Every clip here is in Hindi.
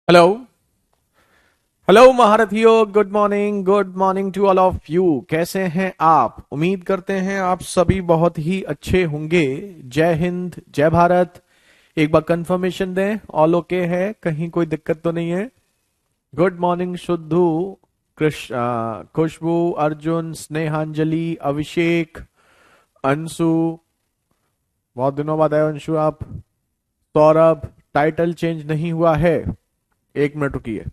हेलो। हेलो महारथियों, good morning to all of you. कैसे हैं आप? उम्मीद करते हैं आप सभी बहुत ही अच्छे होंगे। जय हिंद, जय भारत। एक बार कंफर्मेशन दें, ऑल ओके है? कहीं कोई दिक्कत तो नहीं है? गुड मॉर्निंग शुद्धू, खुशबू, अर्जुन, स्नेहांजलि, अभिषेक, अंशु। बहुत दिनों बाद आए अंशु आप। सौरभ, टाइटल चेंज नहीं हुआ है? एक मिनट रुकिए।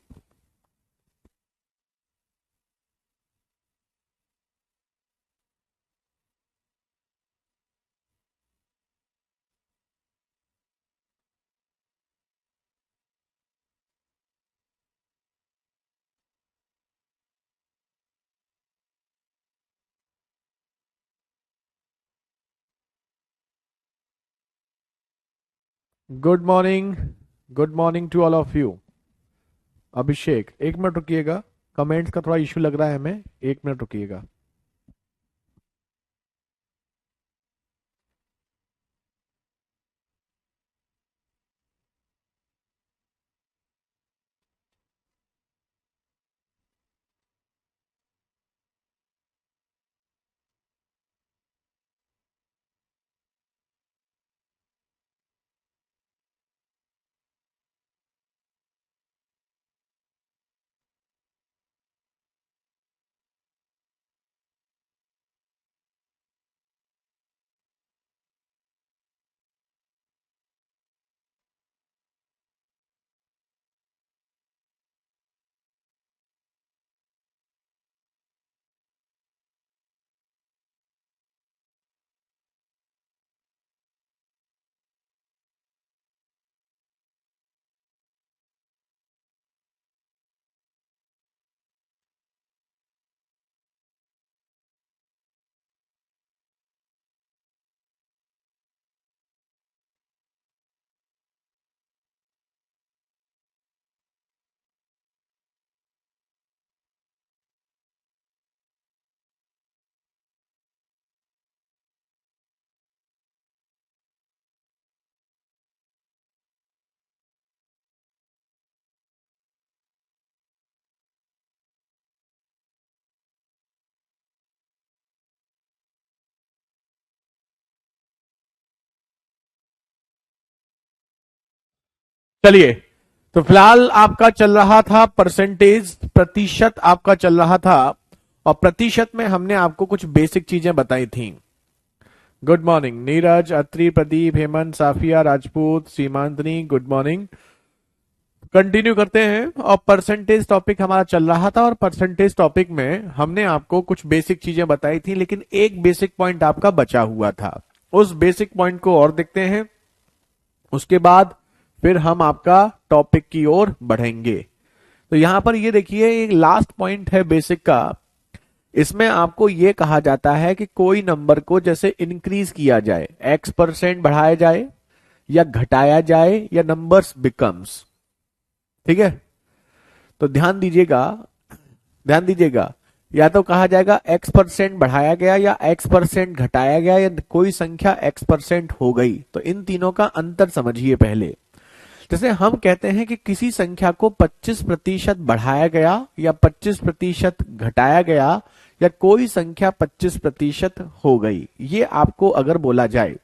Good morning, good morning to all of you. Abhishek, एक मिनट रुकिएगा। कमेंट्स का थोड़ा इशू लग रहा है हमें, एक मिनट रुकिएगा। चलिए, तो फिलहाल आपका चल रहा था परसेंटेज, प्रतिशत आपका चल रहा था। और प्रतिशत में हमने आपको कुछ बेसिक चीजें बताई थी। Good morning Neeraj, Atri, Pradeep, Hemant, Safia, Rajput, Seemantani, good morning. Continue करते हैं। और परसेंटेज टॉपिक हमारा चल रहा था, और परसेंटेज टॉपिक में हमने आपको कुछ बेसिक चीजें बताई थी, लेकिन एक बेसिक पॉइंट आपका बचा हुआ था। उस बेसिक पॉइंट को और देखते हैं, उसके बाद फिर हम आपका टॉपिक की ओर बढ़ेंगे। तो यहां पर ये देखिए, एक लास्ट पॉइंट है बेसिक का। इसमें आपको ये कहा जाता है कि कोई नंबर को जैसे इंक्रीज किया जाए, X% बढ़ाया जाए या घटाया जाए, या नंबर्स बिकम्स। ठीक है, तो ध्यान दीजिएगा। या तो कहा जाएगा X% बढ़ाया गया, या X% घटाया गया, या कोई संख्या X% हो गई। तो इन तीनों का अंतर समझिए पहले। जैसे हम कहते हैं कि किसी संख्या को 25% बढ़ाया गया, या 25% घटाया गया, या कोई संख्या 25% हो गई, ये आपको अगर बोला जाए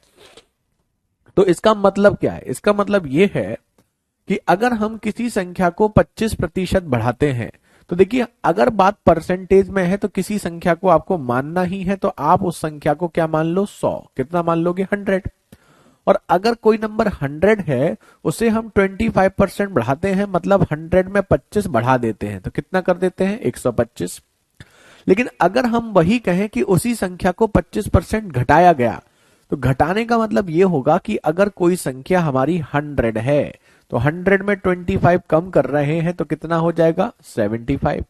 तो इसका मतलब क्या है? इसका मतलब ये है कि अगर हम किसी संख्या को 25% बढ़ाते हैं, तो देखिए, अगर बात परसेंटेज में है तो किसी संख्या को आपको मानना ही है, तो आप उस संख्या को क्या मान लो? 100। कितना मान लोगे? 100। और अगर कोई नंबर 100 है, उसे हम 25% बढ़ाते हैं, मतलब 100 में 25 बढ़ा देते हैं, तो कितना कर देते हैं? 125। लेकिन अगर हम वही कहें कि उसी संख्या को 25% घटाया गया, तो घटाने का मतलब ये होगा कि अगर कोई संख्या हमारी 100 है, तो 100 में 25 कम कर रहे हैं, तो कितना हो जाएगा? 75।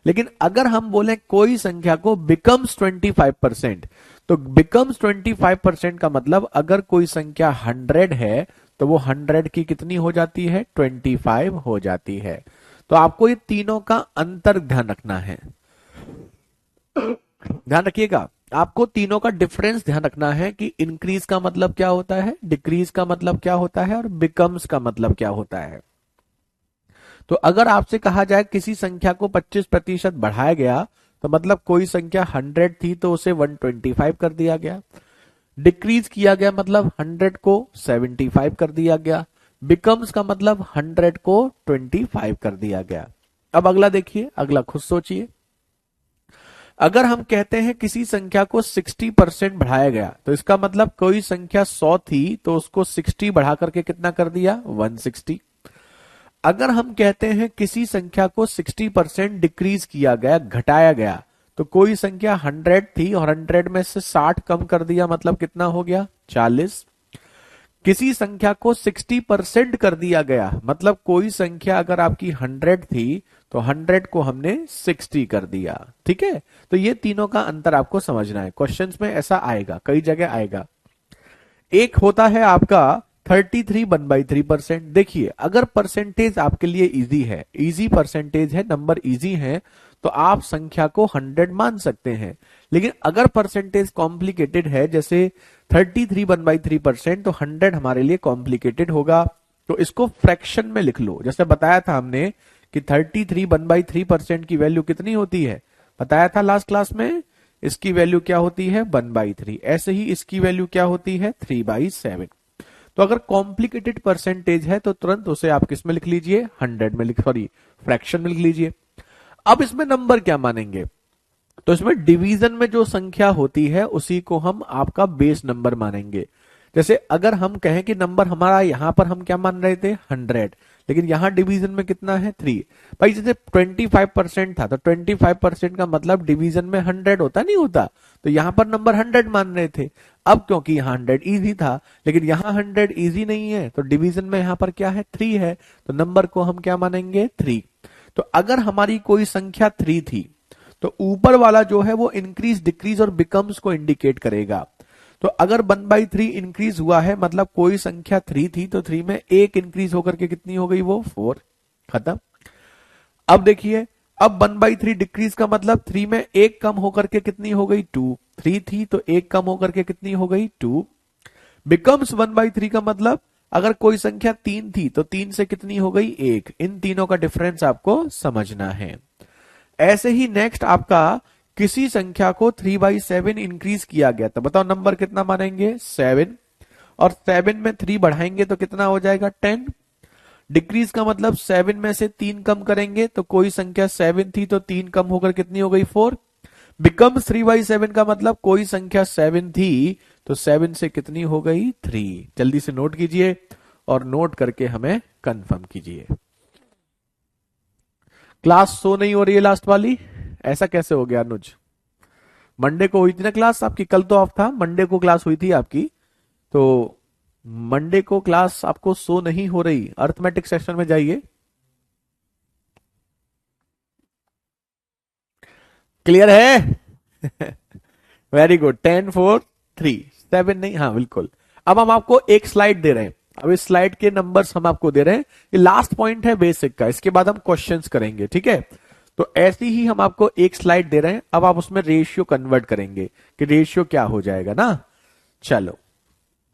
लेकिन अगर हम बोले कोई संख्या को बिकम्स 25%, तो बिकम्स 25% का मतलब अगर कोई संख्या 100 है, तो वो 100 की कितनी हो जाती है? 25 हो जाती है। तो आपको ये तीनों का अंतर ध्यान रखना है। ध्यान रखिएगा, आपको तीनों का डिफरेंस ध्यान रखना है कि इंक्रीज का मतलब क्या होता है, डिक्रीज का मतलब क्या होता है, और बिकम्स का मतलब क्या होता है। तो अगर आपसे कहा जाए किसी संख्या को 25% बढ़ाया गया, तो मतलब कोई संख्या 100 थी तो उसे 125 कर दिया गया। डिक्रीज किया गया मतलब 100 को 75 कर दिया गया। बिकम्स का मतलब 100 को 25 कर दिया गया। अब अगला देखिए, अगला खुद सोचिए। अगर हम कहते हैं किसी संख्या को 60% बढ़ाया गया, तो इसका मतलब कोई संख्या 100 थी तो उसको 60 बढ़ा करके कितना कर दिया, 160। अगर हम कहते हैं किसी संख्या को 60% डिक्रीज किया गया, घटाया गया, तो कोई संख्या 100 थी और 100 में से 60 कम कर दिया, मतलब कितना हो गया, 40। किसी संख्या को 60% कर दिया गया, मतलब कोई संख्या अगर आपकी 100 थी तो 100 को हमने 60 कर दिया। ठीक है, तो ये तीनों का अंतर आपको समझना है, क्वेश्चंस में ऐसा आएगा, कई जगह आएगा। एक होता है आपका 33 1/3%। देखिए, अगर परसेंटेज आपके लिए इजी है, इजी परसेंटेज है, नंबर इजी है, तो आप संख्या को 100 मान सकते हैं। लेकिन अगर परसेंटेज कॉम्प्लिकेटेड है, जैसे 33 1/3%, तो 100 हमारे लिए कॉम्प्लिकेटेड होगा। तो इसको फ्रैक्शन में लिख लो। जैसे बताया था हमने कि 33 1/3% की वैल्यू कितनी होती है, बताया था लास्ट क्लास में, इसकी वैल्यू क्या होती है, 1/3। ऐसे ही इसकी वैल्यू क्या होती है, 3/7। तो अगर कॉम्प्लिकेटेड परसेंटेज है तो तुरंत उसे आप किस में लिख लीजिए, 100 में लिख, सॉरी फ्रैक्शन में लिख लीजिए। अब इसमें नंबर क्या मानेंगे, तो इसमें डिवीजन में जो संख्या होती है उसी को हम आपका बेस नंबर मानेंगे। जैसे अगर हम कहें कि नंबर हमारा यहां पर हम क्या मान रहे थे, 100, लेकिन यहां डिवीजन में कितना है, 3। भाई जैसे 25% था, तो 25% का मतलब डिवीजन में 100 होता नहीं होता, तो यहां पर नंबर 100 मान रहे थे। अब क्योंकि यहां 100 इजी था, लेकिन यहां 100 इजी नहीं है, तो डिवीजन में यहां पर क्या है, 3 है, तो नंबर को हम क्या मानेंगे, 3। तो अगर हमारी कोई संख्या 3 थी, तो ऊपर वाला जो है वो इंक्रीज, डिक्रीज और बिकम्स को इंडिकेट करेगा। तो अगर 1/3 इंक्रीज हुआ है, मतलब कोई संख्या 3 थी, तो 3 में एक इंक्रीज होकर के कितनी हो गई, वो 4। खत्म। अब देखिए, अब 1/3 डिक्रीज का मतलब 3 में एक कम होकर के कितनी हो गई, 2। 3 थी तो एक कम होकर के कितनी हो गई, 2। बिकम्स 1/3 का मतलब अगर कोई संख्या 3 थी तो 3 से कितनी हो गई, 1। इन तीनों का डिफरेंस आपको समझना है। ऐसे ही नेक्स्ट आपका किसी संख्या को 3/7 इंक्रीज किया गया, तो बताओ नंबर कितना मानेंगे, 7। और 7 में 3 बढ़ाएंगे तो कितना हो जाएगा, 10। डिक्रीज का मतलब 7 में से 3 कम करेंगे, तो कोई संख्या 7 थी तो 3 कम होकर कितनी हो गई, 4। बिकम 3/7 का मतलब कोई संख्या 7 थी तो 7 से कितनी हो गई, 3। जल्दी से नोट कीजिए और नोट करके हमें कंफर्म कीजिए। क्लास शो नहीं हो रही है लास्ट वाली, ऐसा कैसे हो गया अनुज? मंडे को हुई थी ना क्लास आपकी, कल तो ऑफ था, मंडे को क्लास हुई थी आपकी, तो मंडे को क्लास आपको शो नहीं हो रही। अर्थमेटिक सेक्शन में जाइए। क्लियर है? Very good. 10 4 3 7 नहीं, हाँ बिल्कुल। अब हम आपको एक स्लाइड दे रहे हैं, अब इस स्लाइड के नंबर्स हम आपको दे रहे हैं, ये लास्ट पॉइंट है बेसिक का, इसके बाद हम क्वेश्चंस करेंगे, ठीक है? तो ऐसी ही हम आपको एक स्लाइड दे रहे हैं, अब आप उसमें रेशियो कन्वर्ट करेंगे कि रेशियो क्या हो जाएगा ना। चलो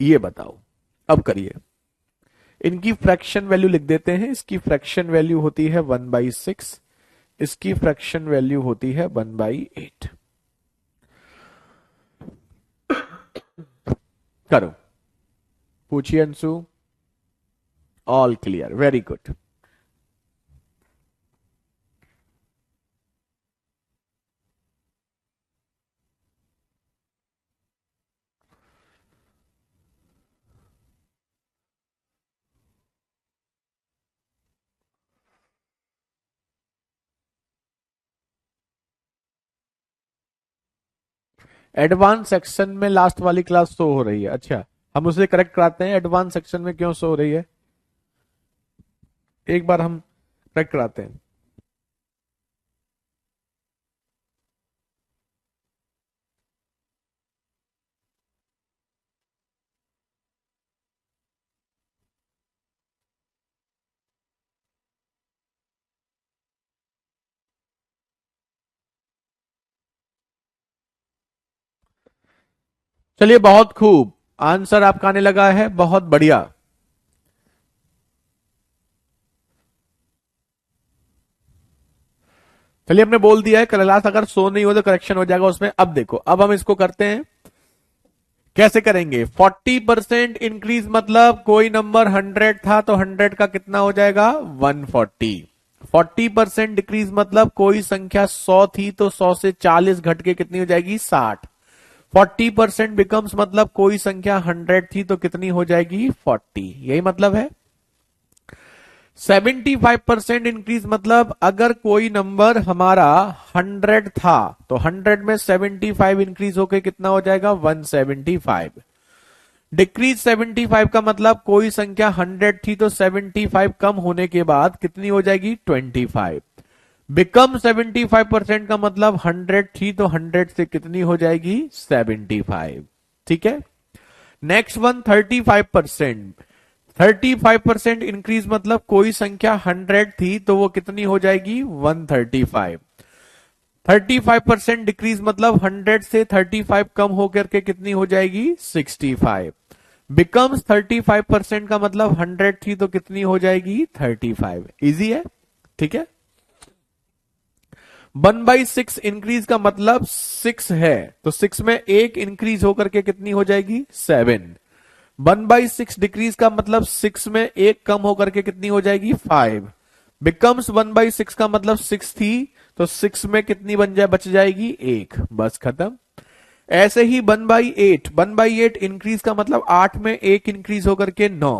ये बताओ, अब करिए। इनकी फ्रैक्शन वैल्यू लिख देते हैं। इसकी फ्रैक्शन वैल्यू होती है 1/6, इसकी फ्रैक्शन वैल्यू होती है 1/8। करो, पूछिए Anshu. All clear, very good. Advance section में लास्ट वाली क्लास शो हो रही है, अच्छा हम उसे करेक्ट कराते हैं। एडवांस सेक्शन में क्यों शो हो रही है, एक बार हम करेक्ट कराते हैं। चलिए बहुत खूब, आंसर आपका आने लगा है, बहुत बढ़िया। चलिए, हमने बोल दिया है क्लास अगर शो नहीं हो तो करेक्शन हो जाएगा उसमें। अब देखो, अब हम इसको करते हैं, कैसे करेंगे। 40% इंक्रीज मतलब कोई नंबर 100 था तो 100 का कितना हो जाएगा 140। 40% डिक्रीज मतलब कोई संख्या 100 थी तो 100 से 40 घट के कितनी हो जाएगी 60। 40% बिकम्स मतलब कोई संख्या 100 थी तो कितनी हो जाएगी 40, यही मतलब है। 75% इंक्रीज मतलब अगर कोई नंबर हमारा 100 था तो 100 में 75 इंक्रीज होके कितना हो जाएगा 175। डिक्रीज 75 का मतलब कोई संख्या 100 थी तो 75 कम होने के बाद कितनी हो जाएगी 25। बिकम 75% का मतलब 100 थी तो 100 से कितनी हो जाएगी 75। ठीक है। Next one 35%। 35% इंक्रीज मतलब कोई संख्या 100 थी तो वो कितनी हो जाएगी 135। 35% डिक्रीज मतलब 100 से 35 कम होकर के कितनी हो जाएगी 65। बिकम्स 35% का मतलब 100 थी तो कितनी हो जाएगी 35। इजी है। ठीक है। 1/6 इंक्रीज का मतलब 6 है तो 6 में एक इंक्रीज होकर के कितनी हो जाएगी 7। 1/6 डिक्रीज का मतलब 6 में एक कम होकर के कितनी हो जाएगी 5। बिकम्स 1/6 का मतलब 6 थी तो 6 में कितनी बच जाएगी 1। बस खत्म। ऐसे ही 1/8। 1/8 इंक्रीज का मतलब 8 में एक इंक्रीज होकर के 9।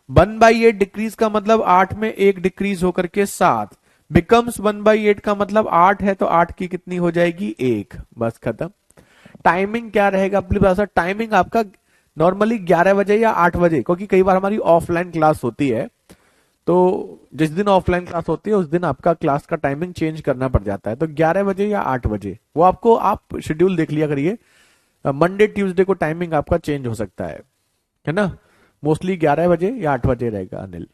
1/8 डिक्रीज का मतलब 8 में एक डिक्रीज होकर के 7। बिकम्स 1/8 का मतलब 8 है तो 8 की कितनी हो जाएगी 1। बस खत्म। टाइमिंग क्या रहेगा अपने पास? टाइमिंग आपका नॉर्मली 11 बजे या 8 बजे, क्योंकि कई बार हमारी ऑफलाइन क्लास होती है तो जिस दिन ऑफलाइन क्लास होती है उस दिन आपका क्लास का टाइमिंग चेंज करना पड़ जाता है, तो 11 बजे या 8 बजे वो आपको, आप शेड्यूल देख लिया करिए। मंडे ट्यूसडे को टाइमिंग आपका चेंज हो सकता है ना। मोस्टली 11 बजे या 8 बजे रहेगा अनिल।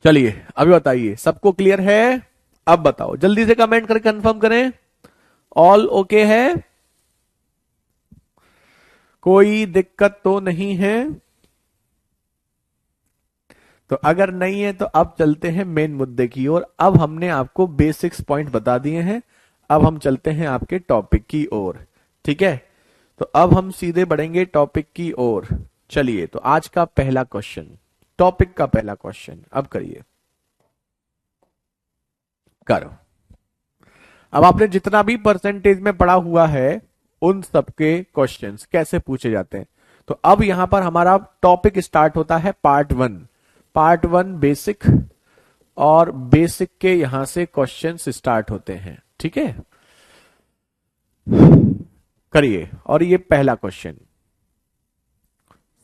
चलिए अभी बताइए, सबको क्लियर है? अब बताओ, जल्दी से कमेंट करके कंफर्म करें ऑल ओके है, कोई दिक्कत तो नहीं है। तो अगर नहीं है तो अब चलते हैं मेन मुद्दे की ओर। अब हमने आपको बेसिक्स पॉइंट बता दिए हैं, अब हम चलते हैं आपके टॉपिक की ओर। ठीक है, तो अब हम सीधे बढ़ेंगे टॉपिक की ओर। चलिए, तो आज का पहला क्वेश्चन, टॉपिक का पहला क्वेश्चन अब करिए, करो। अब आपने जितना भी परसेंटेज में पढ़ा हुआ है उन सबके क्वेश्चंस कैसे पूछे जाते हैं। तो अब यहां पर हमारा टॉपिक स्टार्ट होता है पार्ट 1। पार्ट 1 बेसिक, और बेसिक के यहां से क्वेश्चंस स्टार्ट होते हैं। ठीक है, करिए। और ये पहला क्वेश्चन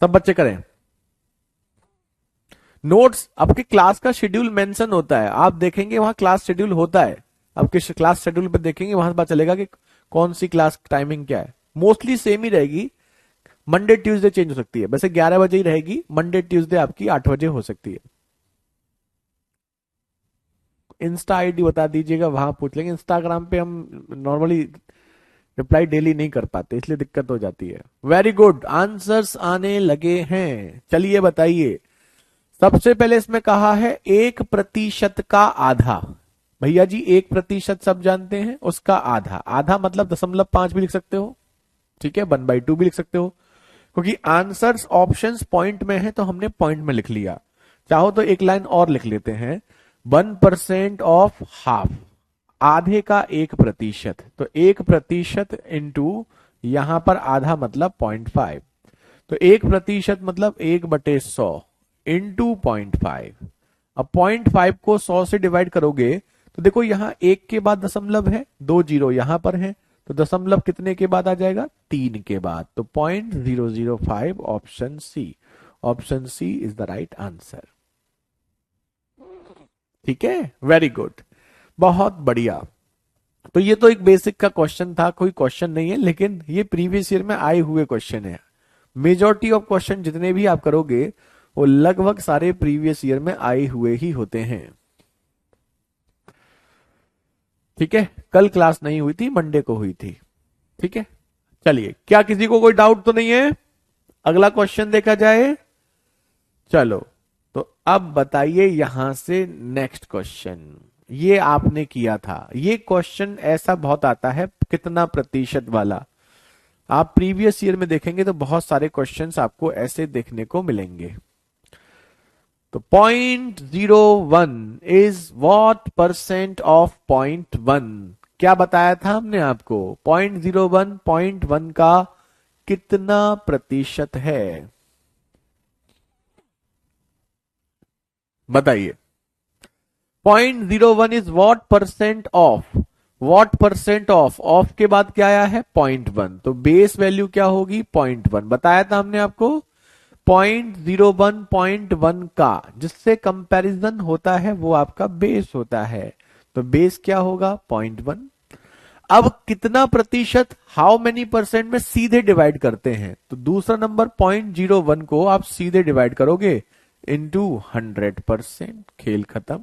सब बच्चे करें। नोट्स, आपके क्लास का शेड्यूल मेंशन होता है, आप देखेंगे वहां क्लास शेड्यूल होता है। आपके क्लास शेड्यूल पे देखेंगे, वहां पता चलेगा कि कौन सी क्लास टाइमिंग क्या है। मोस्टली सेम ही रहेगी, मंडे ट्यूसडे चेंज हो सकती है। वैसे 11 बजे ही रहेगी, मंडे ट्यूसडे आपकी 8 बजे हो सकती है। इंस्टा आईडी बता दीजिएगा, वहां पूछ लेंगे। इंस्टाग्राम पे हम नॉर्मली रिप्लाई डेली नहीं कर पाते, इसलिए दिक्कत हो जाती है। वेरी गुड, आंसर्स आने लगे हैं। चलिए बताइए, सबसे पहले इसमें कहा है 1% का आधा। भैया जी 1% सब जानते हैं, उसका आधा, आधा मतलब 0.5 भी लिख सकते हो। ठीक है, 1/2 भी लिख सकते हो, क्योंकि आंसर्स ऑप्शंस पॉइंट में है तो हमने पॉइंट में लिख लिया। चाहो तो एक लाइन और लिख लेते हैं, 1% ऑफ हाफ, आधे का 1%। तो 1% इंटू यहां पर आधा मतलब 0.5, तो 1% मतलब 1/100 इंटू 0.5। अब 0.5 को 100 से डिवाइड करोगे तो देखो यहां एक के बाद दशमलव है, 2 जीरो यहां पर है, तो दशमलव कितने के बाद आ जाएगा 3 के बाद, तो 0.005, option C. Option C is the right answer. ठीक है, वेरी गुड, बहुत बढ़िया। तो ये तो एक बेसिक का क्वेश्चन था, कोई क्वेश्चन नहीं है, लेकिन ये प्रीवियस ईयर में आए हुए क्वेश्चन है। मेजॉरिटी ऑफ क्वेश्चन जितने भी आप करोगे वो लगभग सारे प्रीवियस ईयर में आए हुए ही होते हैं। ठीक है, कल क्लास नहीं हुई थी, मंडे को हुई थी। ठीक है, चलिए, क्या किसी को कोई डाउट तो नहीं है? अगला क्वेश्चन देखा जाए। चलो, तो अब बताइए यहां से नेक्स्ट क्वेश्चन। ये आपने किया था। ये क्वेश्चन ऐसा बहुत आता है कितना प्रतिशत वाला। आप प्रीवियस ईयर में देखेंगे तो बहुत सारे क्वेश्चंस आपको ऐसे देखने को मिलेंगे। तो 0.01 इज व्हाट परसेंट ऑफ 0.1? क्या बताया था हमने आपको? 0.01 0.1 का कितना प्रतिशत है? बताइए। 0.01 इज व्हाट परसेंट ऑफ के बाद क्या आया है? 0.1। तो बेस वैल्यू क्या होगी? 0.1 बताया था हमने आपको। 0.01 0.1 का जिससे कंपैरिजन होता है वो आपका बेस होता है। तो बेस क्या होगा? 0.1। अब कितना प्रतिशत, हाउ मेनी परसेंट में सीधे डिवाइड करते हैं? तो दूसरा नंबर 0.01 को आप सीधे डिवाइड करोगे इंटू 100%, खेल खत्म।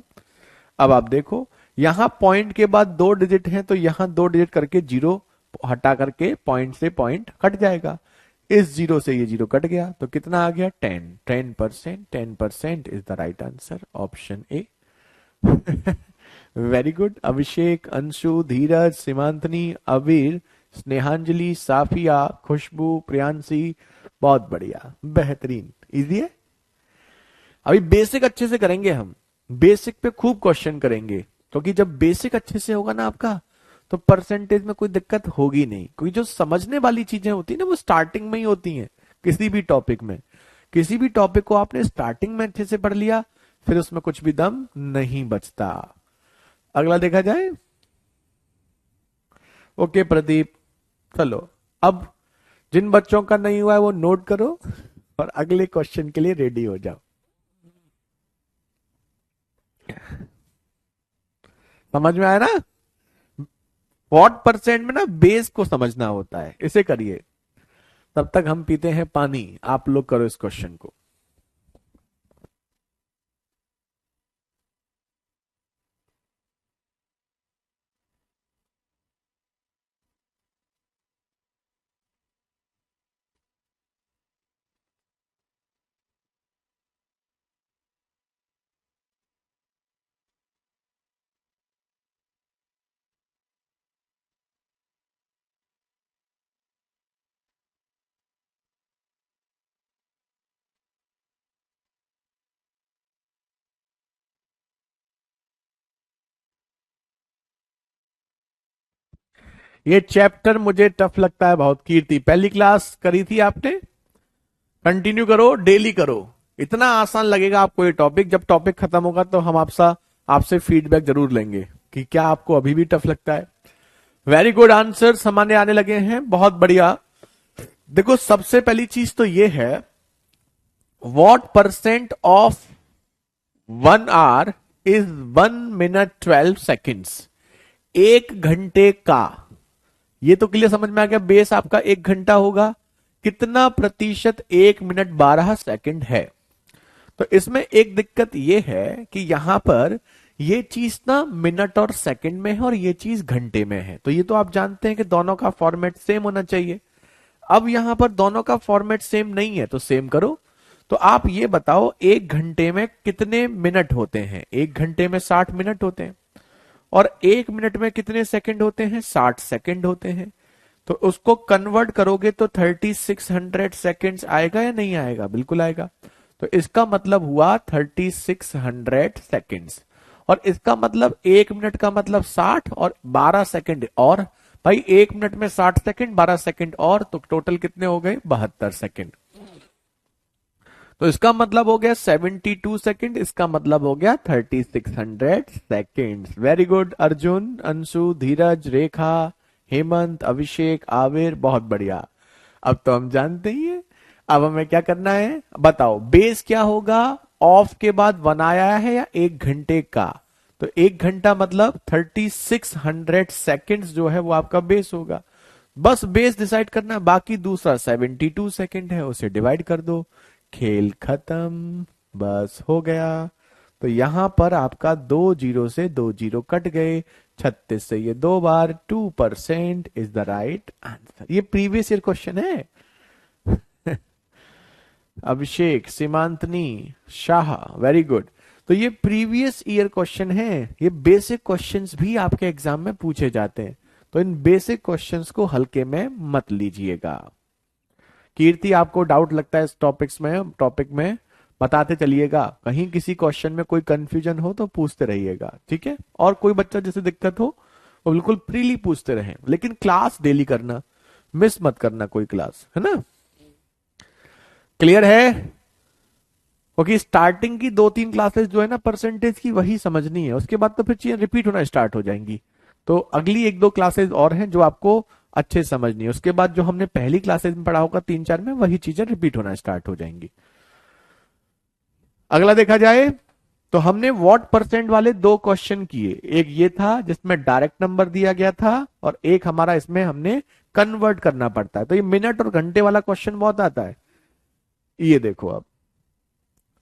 अब आप देखो यहां पॉइंट के बाद 2 डिजिट हैं तो यहां 2 डिजिट करके जीरो हटा करके पॉइंट से पॉइंट कट जाएगा। इस जीरो से ये जीरो कट गया तो कितना आ गया? 10%। 10% is the right answer, option A. Very good. Abhishek, Anshu, Dheeraj, Seemantani, Abir, Snehanjali, Safia, खुशबू, प्रियांशी, बहुत बढ़िया, बेहतरीन। इजी है। अभी बेसिक अच्छे से करेंगे हम। बेसिक पे खूब क्वेश्चन करेंगे क्योंकि जब बेसिक अच्छे से होगा ना आपका तो परसेंटेज में कोई दिक्कत होगी नहीं। क्योंकि जो समझने वाली चीजें होती है ना वो स्टार्टिंग में ही होती हैं किसी भी टॉपिक में। किसी भी टॉपिक को आपने स्टार्टिंग में अच्छे से पढ़ लिया फिर उसमें कुछ भी दम नहीं बचता। अगला देखा जाए। ओके प्रदीप, चलो अब जिन बच्चों का नहीं हुआ है वो नोट करो और अगले क्वेश्चन के लिए रेडी हो जाओ। समझ में आया ना? व्हाट परसेंट में ना बेस को समझना होता है। इसे करिए, तब तक हम पीते हैं पानी। आप लोग करो इस क्वेश्चन को। ये चैप्टर मुझे टफ लगता है बहुत। कीर्ति, पहली क्लास करी थी आपने, कंटिन्यू करो, डेली करो। इतना आसान लगेगा आपको ये टॉपिक। जब टॉपिक खत्म होगा तो हम आपसे फीडबैक जरूर लेंगे कि क्या आपको अभी भी टफ लगता है। वेरी गुड, आंसर सामान्य आने लगे हैं, बहुत बढ़िया। देखो सबसे पहली चीज तो ये है, what percent of 1 our is 1 minute 12 seconds? 1 घंटे का, ये तो क्लियर समझ में आ गया। बेस आपका 1 घंटा होगा। कितना प्रतिशत 1 मिनट 12 सेकंड है? तो इसमें एक दिक्कत ये है कि यहां पर ये चीज ना मिनट और सेकंड में है और ये चीज घंटे में है। तो ये तो आप जानते हैं कि दोनों का फॉर्मेट सेम होना चाहिए। अब यहां पर दोनों का फॉर्मेट सेम नहीं है तो सेम करो। तो आप ये बताओ 1 घंटे में कितने मिनट होते हैं? 1 घंटे में 60 मिनट होते हैं और 1 मिनट में कितने सेकंड होते हैं? 60 सेकंड होते हैं। तो उसको कन्वर्ट करोगे तो 3600 सेकेंड्स आएगा या नहीं आएगा? बिल्कुल आएगा। तो इसका मतलब हुआ 3600 सेकेंड्स। और इसका मतलब 1 मिनट का मतलब 60 और 12 सेकंड और, भाई 1 मिनट में 60 सेकंड, 12 सेकंड और, तो टोटल कितने हो गए? 72 सेकंड। तो इसका मतलब हो गया 72 सेकंड, इसका मतलब हो गया 3600 second. Very good Arjun, Anshu, Dheeraj, Rekha, Hemant, Abhishek, Aavir, बहुत बढ़िया। अब तो हम जानते ही हैं। अब हमें क्या करना है बताओ। बेस क्या होगा? ऑफ के बाद 1 आया है या 1 घंटे का? तो 1 घंटा मतलब 3600 सेकेंड्स जो है वो आपका बेस होगा। बस बेस डिसाइड करना, बाकी दूसरा 72 सेकंड है उसे डिवाइड कर दो, खेल खत्म, बस हो गया। तो यहां पर आपका 2 जीरो से 2 जीरो कट गए। 36 से ये 2 बार, 2% इज द राइट आंसर। ये प्रीवियस ईयर क्वेश्चन है। अभिषेक, सीमांतनी, शाह, वेरी गुड। तो ये प्रीवियस ईयर क्वेश्चन है, ये बेसिक क्वेश्चंस भी आपके एग्जाम में पूछे जाते हैं, तो इन बेसिक क्वेश्चंस को हल्के में मत लीजिएगा। कीर्ति, आपको डाउट लगता है इस टॉपिक में बताते चलिएगा, कहीं किसी क्वेश्चन में कोई कंफ्यूजन हो तो पूछते रहिएगा, ठीक है। और कोई बच्चा जैसे दिक्कत हो वो बिल्कुल फ्रीली पूछते रहें, लेकिन क्लास डेली करना, मिस मत करना कोई क्लास, है ना। क्लियर है? क्योंकि स्टार्टिंग की 2-3 क्लासेस जो है ना परसेंटेज की, वही समझनी है, उसके बाद तो फिर चीजें रिपीट होना स्टार्ट हो जाएंगी। तो अगली 1-2 क्लासेस और हैं जो आपको अच्छे से समझनी है, उसके बाद जो हमने पहली क्लासेस में पढ़ा होगा 3-4 में, वही चीजें रिपीट होना स्टार्ट हो जाएंगी। अगला देखा जाए तो हमने व्हाट परसेंट वाले 2 क्वेश्चन किए, एक ये था जिसमें डायरेक्ट नंबर दिया गया था, और एक हमारा इसमें हमने कन्वर्ट करना पड़ता है। तो ये मिनट और घंटे वाला क्वेश्चन बहुत आता है। ये देखो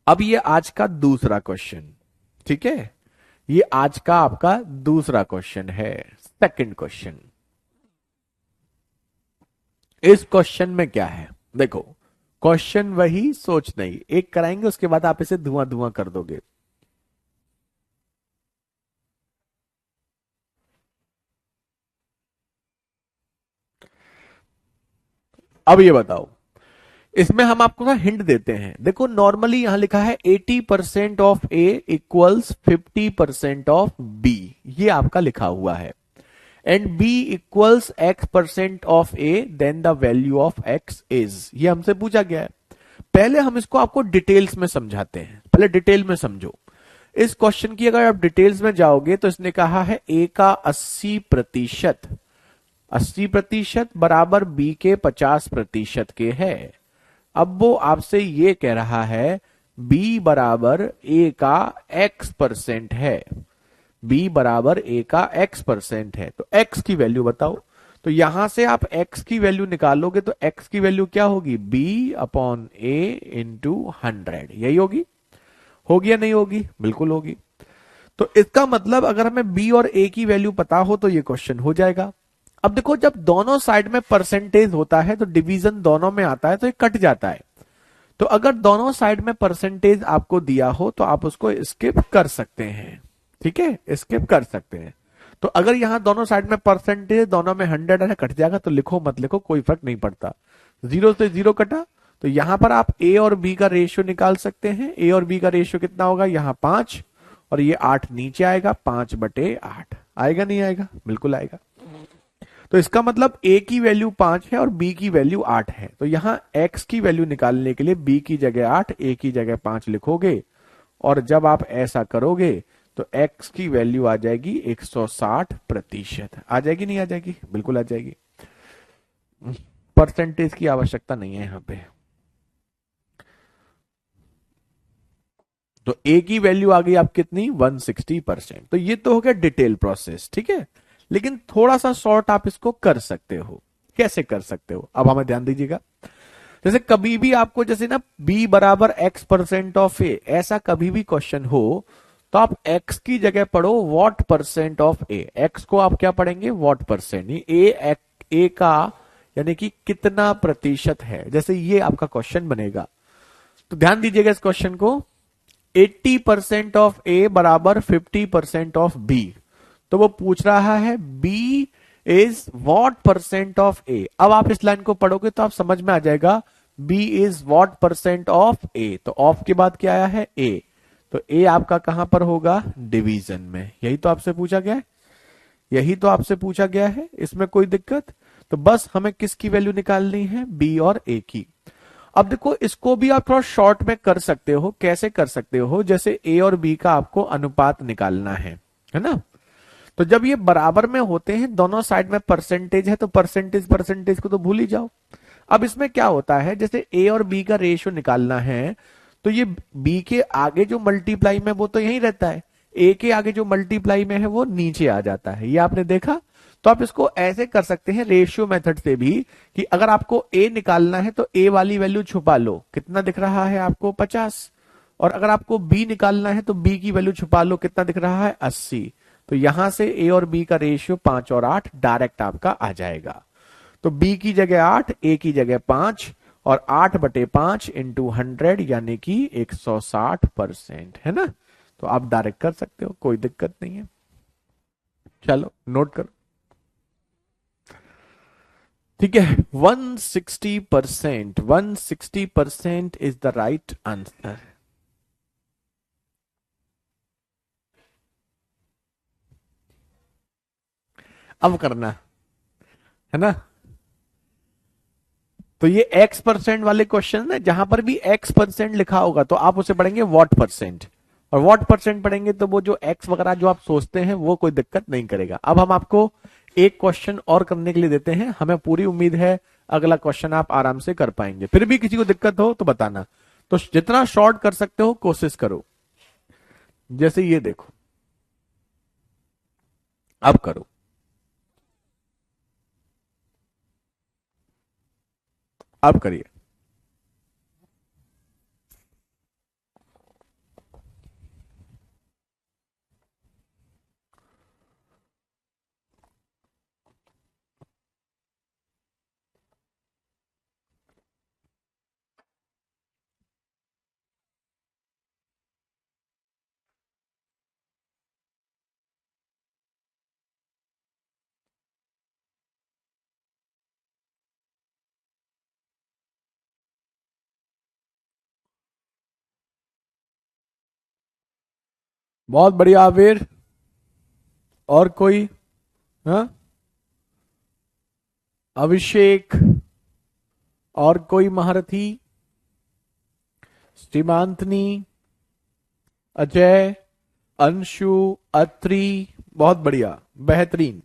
अब ये आज का दूसरा क्वेश्चन, ठीक है, ये आज का आपका दूसरा क्वेश्चन है, सेकंड क्वेश्चन। इस क्वेश्चन में क्या है, देखो क्वेश्चन वही, सोच नहीं, एक कराएंगे उसके बाद आप इसे धुआं धुआं कर दोगे। अब ये बताओ, इसमें हम आपको ना हिंट देते हैं। देखो नॉर्मली यहां लिखा है 80% of A equals 50% of B, ये आपका लिखा हुआ है, and B equals x% of A, then the value of x is, ये हमसे पूछा गया है। पहले हम इसको आपको डिटेल्स में समझाते हैं, पहले डिटेल में समझो इस क्वेश्चन की। अगर आप डिटेल्स में जाओगे तो इसने कहा है ए का 80% 80% बराबर बी के 50% के है। अब वो आपसे ये कह रहा है b बराबर a का x% है, b बराबर a का x% है, तो x की वैल्यू बताओ। तो यहां से आप x की वैल्यू निकालोगे तो x की वैल्यू क्या होगी, b अपॉन a इंटू 100, यही होगी या नहीं होगी? बिल्कुल होगी। तो इसका मतलब अगर हमें b और a की वैल्यू पता हो तो ये क्वेश्चन हो जाएगा। अब देखो जब दोनों साइड में परसेंटेज होता है तो डिवीजन दोनों में आता है, तो ये कट जाता है। तो अगर दोनों साइड में परसेंटेज आपको दिया हो तो आप उसको स्किप कर सकते हैं, ठीक है, स्किप कर सकते हैं। तो अगर यहां दोनों साइड में परसेंटेज दोनों में 100 है, कट जाएगा, तो लिखो मत लिखो कोई फर्क नहीं पड़ता। 0 से 0 कटा, तो यहां पर आप ए और बी का रेशियो निकाल सकते हैं। ए और बी का रेशियो कितना होगा, यहां 5 और ये 8 नीचे आएगा, 5/8 आएगा, नहीं आएगा? बिल्कुल आएगा। तो इसका मतलब a की वैल्यू 5 है और b की वैल्यू 8 है, तो यहां x की वैल्यू निकालने के लिए b की जगह 8, a की जगह 5 लिखोगे, और जब आप ऐसा करोगे तो x की वैल्यू आ जाएगी 160%। आ जाएगी, नहीं आ जाएगी? बिल्कुल आ जाएगी। परसेंटेज की आवश्यकता नहीं है यहां पे। तो a की वैल्यू आ गई आप कितनी, 160%। तो ये तो हो गया डिटेल प्रोसेस, ठीक है, लेकिन थोड़ा सा शॉर्ट आप इसको कर सकते हो। कैसे कर सकते हो, अब हमें ध्यान दीजिएगा। जैसे कभी भी आपको जैसे ना b बराबर x% ऑफ ए, ऐसा कभी भी क्वेश्चन हो तो आप x की जगह पढ़ो what percent of A. x को आप क्या पढ़ेंगे, व्हाट परसेंट, ए का यानी कि कितना प्रतिशत है, जैसे ये आपका क्वेश्चन बनेगा। तो ध्यान दीजिएगा इस क्वेश्चन को, 80% ऑफ ए बराबर 50% ऑफ बी, तो वो पूछ रहा है b is what percent of A. अब आप इस लाइन को पढ़ोगे तो आप समझ में आ जाएगा b is what percent of A, तो ऑफ के बाद क्या आया है, a, तो a आपका कहां पर होगा, डिवीजन में। यही तो आपसे पूछा गया है, यही तो आपसे पूछा गया है, इसमें कोई दिक्कत? तो बस हमें किसकी वैल्यू निकालनी है, b और a की। अब देखो इसको भी आप थोड़ा शॉर्ट में कर सकते हो। कैसे कर सकते हो, जैसे a और b का आपको अनुपात निकालना है ना। तो जब ये बराबर में होते हैं, दोनों साइड में परसेंटेज है, तो परसेंटेज को तो भूल ही जाओ। अब इसमें क्या होता है, जैसे ए और बी का रेशियो निकालना है, तो ये बी के आगे जो मल्टीप्लाई में वो तो यही रहता है, ए के आगे जो मल्टीप्लाई में है वो नीचे आ जाता है, ये आपने देखा। तो आप इसको ऐसे कर सकते हैं रेशियो मेथड से भी, कि अगर आपको ए निकालना है तो ए वाली वैल्यू छुपा लो, कितना दिख रहा है आपको, 50। और अगर आपको बी निकालना है तो बी की वैल्यू छुपा लो, कितना दिख रहा है, 80। तो यहां से ए और बी का रेशियो 5 और 8 डायरेक्ट आपका आ जाएगा। तो बी की जगह 8, ए की जगह 5, और 8/5 इंटू 100 यानी कि 160%, है ना। तो आप डायरेक्ट कर सकते हो, कोई दिक्कत नहीं है। चलो नोट करो। ठीक है, 160%, 160% इज द राइट आंसर। अब करना है ना। तो ये x% वाले क्वेश्चन है, जहां पर भी x% लिखा होगा तो आप उसे पढ़ेंगे वॉट परसेंट, और वॉट परसेंट पढ़ेंगे तो वो जो x वगैरह जो आप सोचते हैं वो कोई दिक्कत नहीं करेगा। अब हम आपको एक क्वेश्चन और करने के लिए देते हैं, हमें पूरी उम्मीद है अगला क्वेश्चन आप आराम से कर पाएंगे। फिर भी किसी को दिक्कत हो तो बताना, तो जितना शॉर्ट कर सकते हो कोशिश करो। जैसे ये देखो, अब करो, अब करिए। बहुत बढ़िया आबिर। और कोई? हाँ, अभिषेक, और कोई महारथी? सीमांतनी, अजय, अंशु, अत्री, बहुत बढ़िया, बेहतरीन।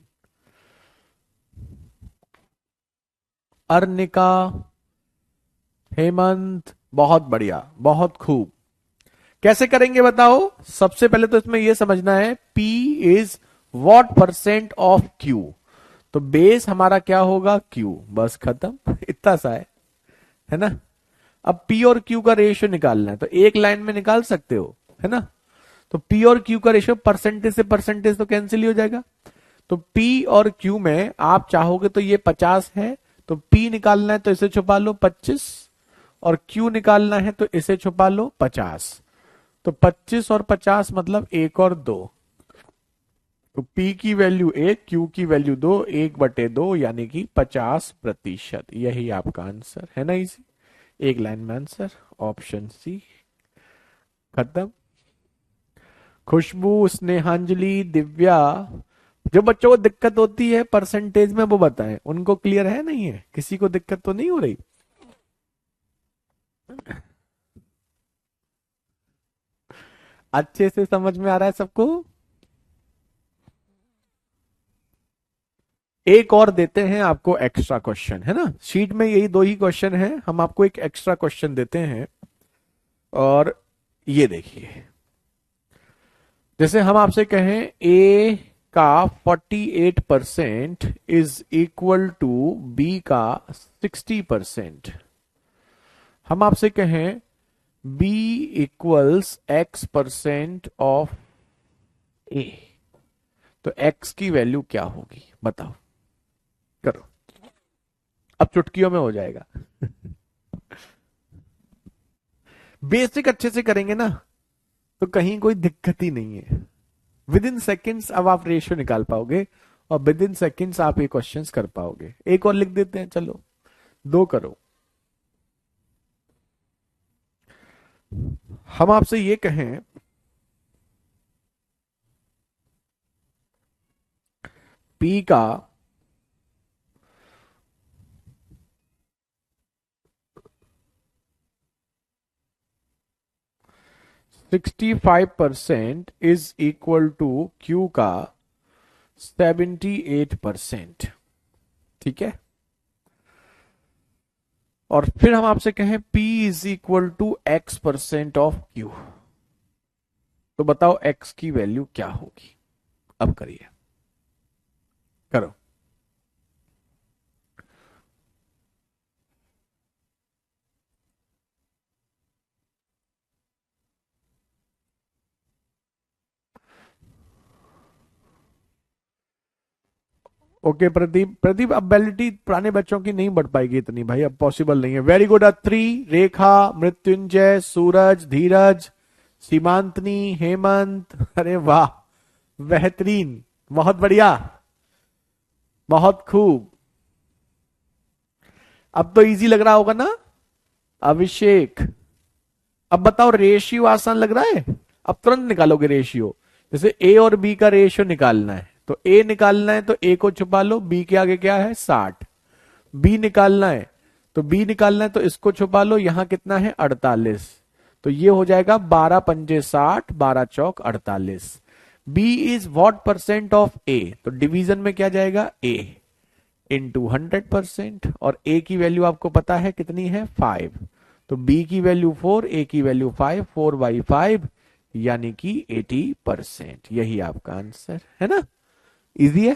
अर्निका, हेमंत, बहुत बढ़िया, बहुत खूब। कैसे करेंगे बताओ? सबसे पहले तो इसमें यह समझना है P is what percent of Q। तो बेस हमारा क्या होगा? Q, बस खत्म, इतना सा है ना। अब P और Q का रेशियो निकालना है, तो एक लाइन में निकाल सकते हो, है ना। तो P और Q का रेशियो परसेंटेज से परसेंटेज तो कैंसिल ही हो जाएगा। तो P और Q में आप चाहोगे तो ये 50 है, तो P निकालना है तो इसे छुपा लो 25, और Q निकालना है तो इसे छुपा लो 50। तो 25 और 50 मतलब 1 और 2। तो P की वैल्यू 1, Q की वैल्यू 2, 1/2 यानी कि 50%। यही आपका आंसर है ना, इसी एक लाइन में आंसर, ऑप्शन सी। खत्म। खुशबू, स्नेहांजलि, दिव्या, जो बच्चों को दिक्कत होती है परसेंटेज में वो बताएं, उनको क्लियर है नहीं है? किसी को दिक्कत तो नहीं हो रही? अच्छे से समझ में आ रहा है सबको? एक और देते हैं आपको एक्स्ट्रा क्वेश्चन, है ना। शीट में यही दो ही क्वेश्चन है, हम आपको एक एक्स्ट्रा क्वेश्चन देते हैं। और ये देखिए, जैसे हम आपसे कहें ए का 48% इज इक्वल टू बी का 60%। हम आपसे कहें B equals x% of A, तो x की वैल्यू क्या होगी बताओ, करो। अब चुटकियों में हो जाएगा। बेसिक अच्छे से करेंगे ना तो कहीं कोई दिक्कत ही नहीं है। विद इन सेकेंड्स अब आप रेशियो निकाल पाओगे, और विद इन सेकेंड्स आप ये क्वेश्चंस कर पाओगे। एक और लिख देते हैं, चलो दो करो। हम आपसे ये कहें P का 65% इज इक्वल टू Q का 78%। ठीक है, और फिर हम आपसे कहें P is equal to x% of Q, तो बताओ x की वैल्यू क्या होगी। अब करिए, करो। ओके प्रदीप, प्रदीप अबिलिटी पुराने बच्चों की नहीं बढ़ पाएगी इतनी भाई, अब पॉसिबल नहीं है। वेरी गुड अत्री, रेखा, मृत्युंजय, सूरज, धीरज, सीमांतनी, हेमंत, अरे वाह, बेहतरीन, बहुत बढ़िया, बहुत खूब। अब तो इजी लग रहा होगा ना। अभिषेक, अब बताओ रेशियो आसान लग रहा है। अब तुरंत निकालोगे रेशियो। जैसे ए और बी का रेशियो निकालना है, तो ए निकालना है तो ए को छुपा लो, बी के आगे क्या है 60। बी निकालना है तो बी निकालना है तो इसको छुपा लो, यहां कितना है 48। तो ये हो जाएगा 12 पंजे 60, 12 चौक 48। B is what percent of A, तो डिवीजन में क्या जाएगा ए इंटू 100%, और ए की वैल्यू आपको पता है कितनी है 5। तो बी की वैल्यू 4, ए की वैल्यू 5, 4/5 यानी कि 80%। यही आपका आंसर है ना। इजी है।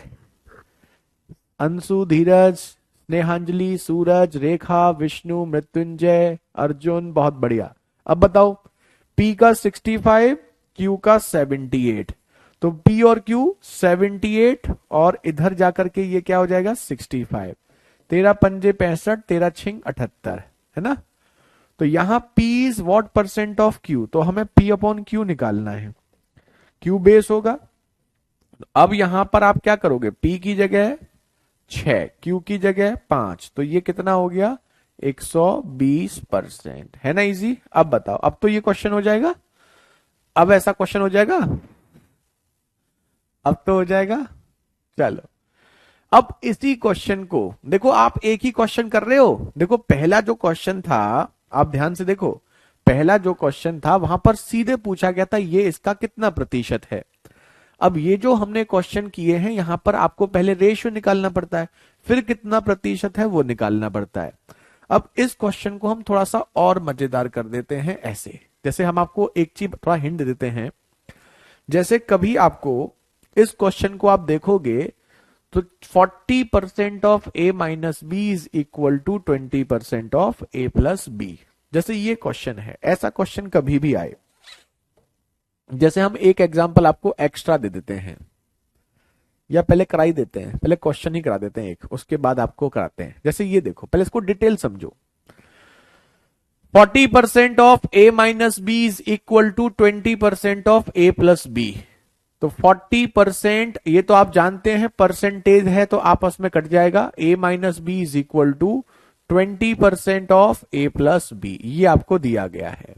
अंशु, धीरज, स्नेहांजलि, सूरज, रेखा, विष्णु, मृत्युंजय, अर्जुन, बहुत बढ़िया। अब बताओ P का 65, Q का 78, तो P और Q 78 और इधर जाकर के ये क्या हो जाएगा 65। 13 पंजे 65, 13 छिंग 78, है ना। तो यहां P is what percent of Q, तो हमें P अपॉन Q निकालना है। Q बेस होगा। अब यहां पर आप क्या करोगे, P की जगह 6, Q की जगह 5, तो ये कितना हो गया 120%, है ना इजी। अब बताओ, अब तो ये क्वेश्चन हो जाएगा। अब ऐसा क्वेश्चन हो जाएगा, अब तो हो जाएगा। चलो, अब इसी क्वेश्चन को देखो, आप एक ही क्वेश्चन कर रहे हो। देखो पहला जो क्वेश्चन था, आप ध्यान से देखो, पहला जो क्वेश्चन था वहां पर सीधे पूछा गया था ये इसका कितना प्रतिशत है। अब ये जो हमने क्वेश्चन किए हैं यहां पर आपको पहले रेशियो निकालना पड़ता है, फिर कितना प्रतिशत है वो निकालना पड़ता है। अब इस क्वेश्चन को हम थोड़ा सा और मजेदार कर देते हैं ऐसे। जैसे हम आपको एक चीज थोड़ा हिंट देते हैं, जैसे कभी आपको इस क्वेश्चन को आप देखोगे तो 40% of A minus B is equal to 20% of A plus B. जैसे ये क्वेश्चन है, ऐसा क्वेश्चन कभी भी आए, जैसे हम एक एग्जांपल आपको एक्स्ट्रा दे देते हैं, या पहले करा ही देते हैं, पहले क्वेश्चन ही करा देते हैं एक, उसके बाद आपको कराते हैं। जैसे ये देखो, पहले इसको डिटेल समझो। 40% of A minus B is equal to 20% of A plus B. तो 40%, ये तो आप जानते हैं परसेंटेज है तो आपस में कट जाएगा। A minus B is equal to 20% of A plus B, ये आपको दिया गया है।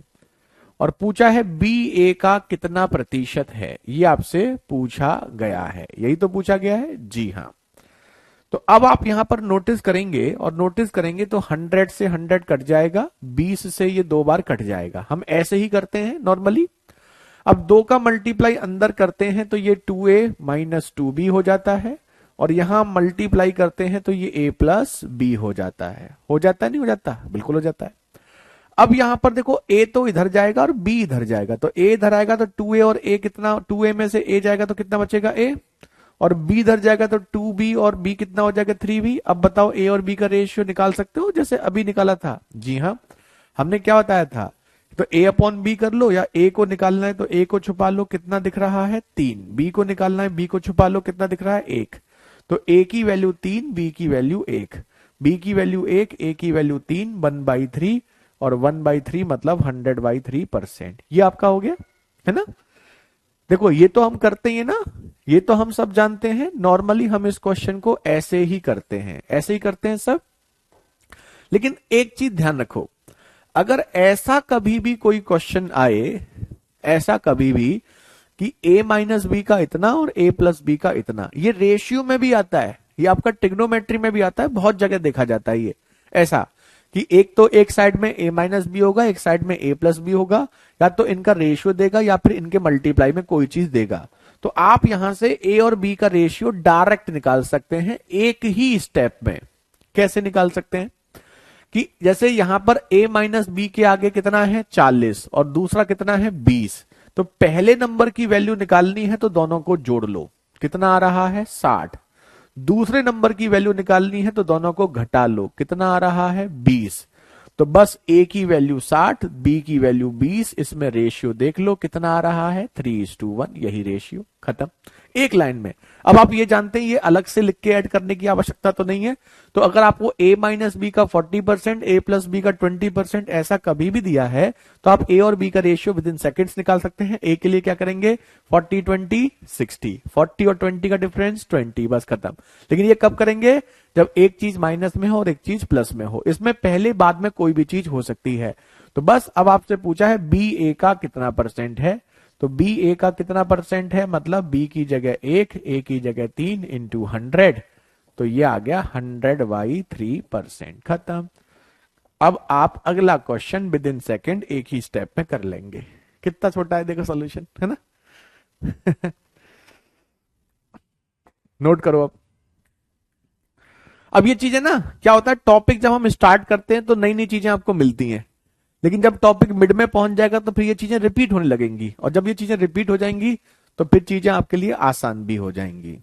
और पूछा है बी ए का कितना प्रतिशत है, ये आपसे पूछा गया है। यही तो पूछा गया है, जी हाँ। तो अब आप यहां पर नोटिस करेंगे, और नोटिस करेंगे तो 100 से 100 कट जाएगा, 20 से ये 2 बार कट जाएगा। हम ऐसे ही करते हैं नॉर्मली। अब 2 का मल्टीप्लाई अंदर करते हैं तो ये 2a माइनस 2b हो जाता है, और यहां मल्टीप्लाई करते हैं तो ये a प्लस बी हो जाता है। हो जाता है नहीं हो जाता, बिल्कुल हो जाता है। अब यहां पर देखो a तो इधर जाएगा और b इधर जाएगा, तो a इधर आएगा तो 2a और a कितना, 2a में से a जाएगा तो कितना बचेगा a, और b इधर जाएगा तो 2b और b कितना हो जाएगा 3b। अब बताओ a और b का रेशियो निकाल सकते हो जैसे अभी निकाला था। जी हाँ, हमने क्या बताया था, तो a अपॉन बी कर लो, या a को निकालना है तो a को छुपा लो, कितना दिख रहा है 3। b को निकालना है, b को छुपा लो, कितना दिख रहा है 1। तो a की वैल्यू 3, b की वैल्यू 1, b की वैल्यू 1, a की वैल्यू 3, 1/3, और 1/3 मतलब 100/3%। ये आपका हो गया, है ना। देखो ये तो हम करते ही है ना, ये तो हम सब जानते हैं। नॉर्मली हम इस क्वेश्चन को ऐसे ही करते हैं, ऐसे ही करते हैं सब। लेकिन एक चीज ध्यान रखो, अगर ऐसा कभी भी कोई क्वेश्चन आए, ऐसा कभी भी कि a माइनस बी का इतना और a प्लस बी का इतना, ये रेशियो में भी आता है, ये आपका ट्रिग्नोमेट्री में भी आता है, बहुत जगह देखा जाता है ये ऐसा कि एक तो एक साइड में a माइनस बी होगा, एक साइड में a प्लस बी होगा, या तो इनका रेशियो देगा या फिर इनके मल्टीप्लाई में कोई चीज देगा। तो आप यहां से a और b का रेशियो डायरेक्ट निकाल सकते हैं एक ही स्टेप में। कैसे निकाल सकते हैं कि जैसे यहां पर a माइनस बी के आगे कितना है 40 और दूसरा कितना है 20, तो पहले नंबर की वैल्यू निकालनी है तो दोनों को जोड़ लो, कितना आ रहा है 60। दूसरे नंबर की वैल्यू निकालनी है तो दोनों को घटा लो, कितना आ रहा है 20। तो बस a की वैल्यू 60, b की वैल्यू 20, इसमें रेशियो देख लो कितना आ रहा है 3:1, यही रेशियो, खत्म। एक लाइन में। अब आप ये जानते हैं ये अलग से लिख के ऐड करने की आवश्यकता तो नहीं है। तो अगर आपको a माइनस बी का 40%, a प्लस बी का 20% ऐसा कभी भी दिया है तो आप a और b का रेशियो विद इन सेकेंड्स निकाल सकते हैं। a के लिए क्या करेंगे, 40 20 60, 40 और 20 का डिफरेंस 20, बस खत्म। लेकिन ये कब करेंगे, जब एक चीज माइनस में हो और एक चीज प्लस में हो। इसमें पहले बाद में कोई भी चीज हो सकती है। तो बस अब आपसे पूछा है बी ए का कितना परसेंट है, तो बी ए का कितना परसेंट है, मतलब बी की जगह 1, ए की जगह 3 इंटू 100, तो ये आ गया 100/3%, खत्म। अब आप अगला क्वेश्चन विद इन सेकेंड एक ही स्टेप में कर लेंगे। कितना छोटा है देखो सॉल्यूशन, है ना। नोट करो अब ये चीजें ना, क्या होता है टॉपिक जब हम स्टार्ट करते हैं तो नई नई चीजें आपको मिलती हैं, लेकिन जब टॉपिक मिड में पहुंच जाएगा तो फिर ये चीजें रिपीट होने लगेंगी, और जब ये चीजें रिपीट हो जाएंगी तो फिर चीजें आपके लिए आसान भी हो जाएंगी।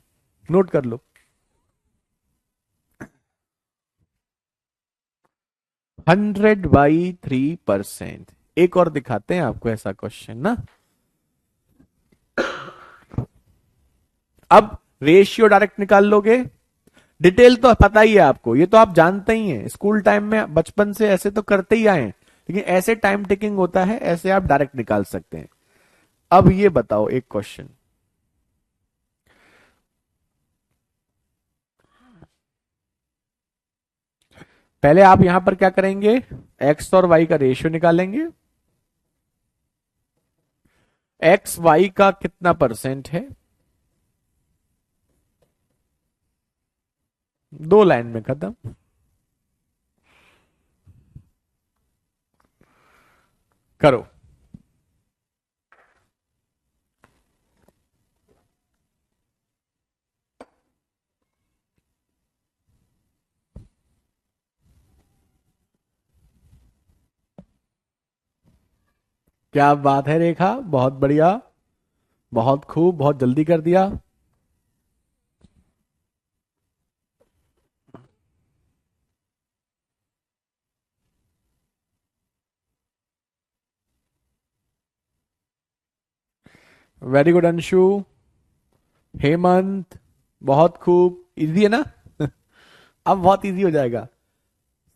नोट कर लो। 100/3%। एक और दिखाते हैं आपको ऐसा क्वेश्चन ना। अब रेशियो डायरेक्ट निकाल लोगे, डिटेल तो पता ही है आपको, ये तो आप जानते ही हैं, स्कूल टाइम में बचपन से ऐसे तो करते ही आए हैं, लेकिन ऐसे टाइम टेकिंग होता है, ऐसे आप डायरेक्ट निकाल सकते हैं। अब ये बताओ एक क्वेश्चन, पहले आप यहां पर क्या करेंगे, एक्स और वाई का रेशियो निकालेंगे। एक्स वाई का कितना परसेंट है, दो लाइन में खत्म। करो। क्या बात है रेखा, बहुत बढ़िया, बहुत खूब, बहुत जल्दी कर दिया। वेरी गुड अंशु, हेमंत, बहुत खूब, इजी है ना। अब बहुत इजी हो जाएगा।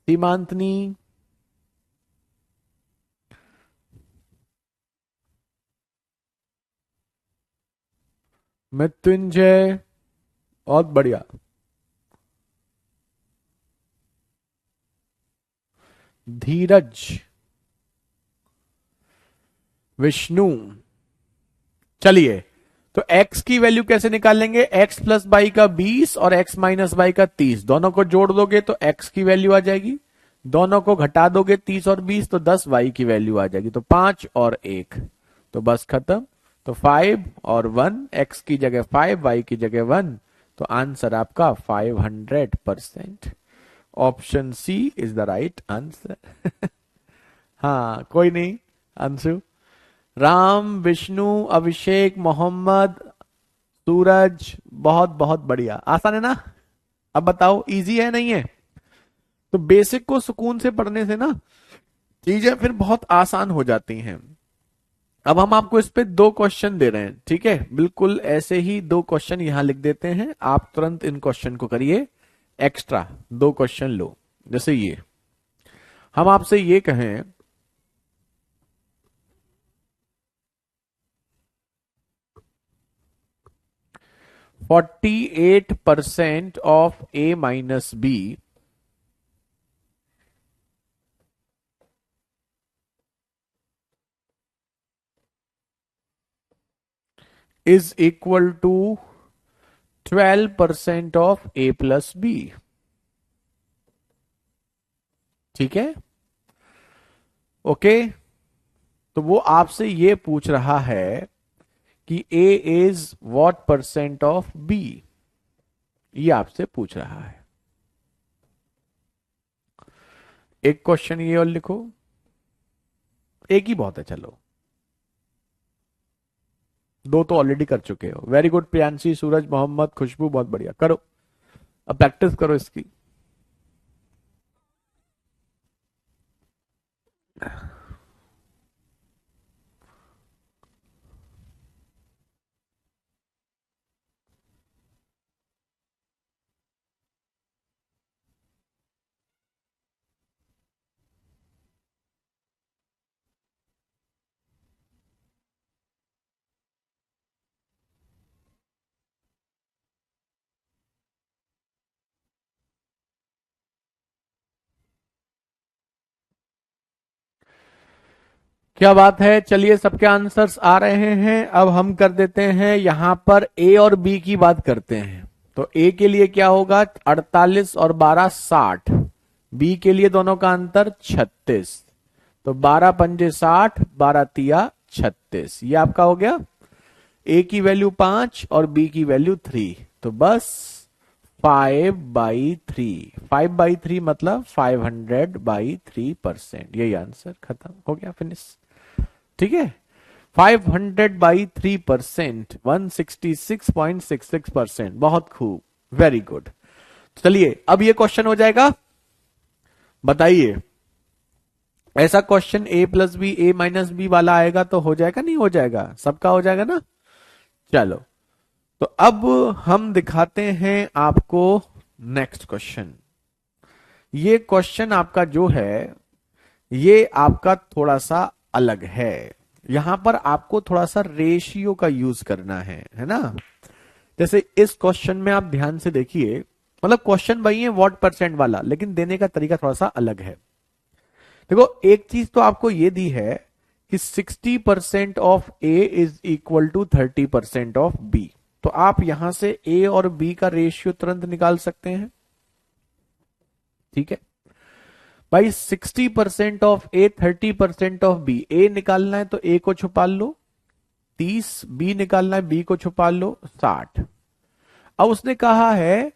सीमांतनी, मृत्युंजय, बहुत बढ़िया। धीरज, विष्णु। चलिए, तो x की वैल्यू कैसे निकालेंगे, x प्लस बाई का 20 और x माइनस बाई का 30, दोनों को जोड़ दोगे तो x की वैल्यू आ जाएगी, दोनों को घटा दोगे 30 और 20 तो 10 y की वैल्यू आ जाएगी, तो 5 और 1, तो बस खत्म। तो 5 और 1, x की जगह 5, y की जगह 1, तो आंसर आपका 500%। Option C is the right answer. हाँ कोई नहीं, अंशु, राम, विष्णु, अभिषेक, मोहम्मद, सूरज, बहुत बहुत बढ़िया, आसान है ना। अब बताओ इजी है नहीं है। तो बेसिक को सुकून से पढ़ने से ना चीजें फिर बहुत आसान हो जाती हैं। अब हम आपको इस पे दो क्वेश्चन दे रहे हैं, ठीक है, बिल्कुल ऐसे ही दो क्वेश्चन यहां लिख देते हैं, आप तुरंत इन क्वेश्चन को करिए, एक्स्ट्रा दो क्वेश्चन लो। जैसे ये, हम आपसे ये कहें 48% of a minus B is equal to 12% of a plus B, ठीक है, ओके। तो वो आपसे ये पूछ रहा है कि a is what percent of b, ये आपसे पूछ रहा है। एक क्वेश्चन ये और लिखो, एक ही बहुत है, चलो दो तो ऑलरेडी कर चुके हो। वेरी गुड प्रियांशी, सूरज, मोहम्मद, खुशबू, बहुत बढ़िया, करो अब प्रैक्टिस करो इसकी। क्या बात है, चलिए सबके आंसर्स आ रहे हैं। अब हम कर देते हैं यहां पर ए और बी की बात करते हैं। तो ए के लिए क्या होगा, 48 और 12 60। बी के लिए दोनों का अंतर 36। तो 12 पंजे 60, 12 तिया 36। ये आपका हो गया। ए की वैल्यू 5 और बी की वैल्यू 3। तो बस 5/3। 5/3 मतलब 500/3%। यही आंसर, खत्म हो गया, फिनिश। ठीक है, 500/3%, 166.66%। बहुत खूब, वेरी गुड। चलिए अब ये क्वेश्चन हो जाएगा। बताइए, ऐसा क्वेश्चन a+b, a-b वाला आएगा तो हो जाएगा, नहीं हो जाएगा? सबका हो जाएगा ना। चलो, तो अब हम दिखाते हैं आपको नेक्स्ट क्वेश्चन। ये क्वेश्चन आपका जो है, ये आपका थोड़ा सा अलग है। यहां पर आपको थोड़ा सा रेशियो का यूज करना है ना। जैसे इस क्वेश्चन में आप ध्यान से देखिए, मतलब क्वेश्चन वही है व्हाट परसेंट वाला, लेकिन देने का तरीका थोड़ा सा अलग है। देखो, एक चीज तो आपको ये दी है कि 60% of A is equal to 30% of B. तो आप यहां से ए और बी का रेशियो तुरंत निकाल सकते हैं। ठीक है भाई, 60% ऑफ ए, 30% ऑफ बी। ए निकालना है तो ए को छुपा लो 30, बी निकालना है बी को छुपा लो 60। अब उसने कहा है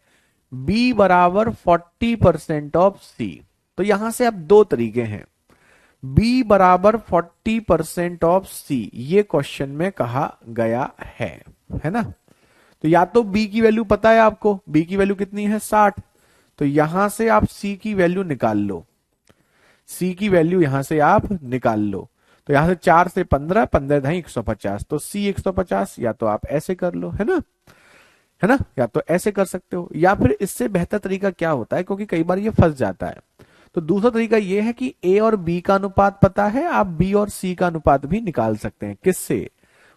बी बराबर 40% ऑफ सी। तो यहां से अब दो तरीके हैं। बी बराबर 40% ऑफ सी, ये क्वेश्चन में कहा गया है ना। तो या तो बी की वैल्यू पता है आपको, बी की वैल्यू कितनी है 60। तो यहां से आप सी की वैल्यू निकाल लो। सी की वैल्यू यहां से आप निकाल लो। तो यहां से 4 से 15, 15 ढाई 150। तो सी 150, या तो आप ऐसे कर लो, है ना, या तो ऐसे कर सकते हो, या फिर इससे बेहतर तरीका क्या होता है, क्योंकि कई बार ये फंस जाता है। तो दूसरा तरीका ये है कि ए और बी का अनुपात पता है, आप बी और सी का अनुपात भी निकाल सकते हैं। किससे?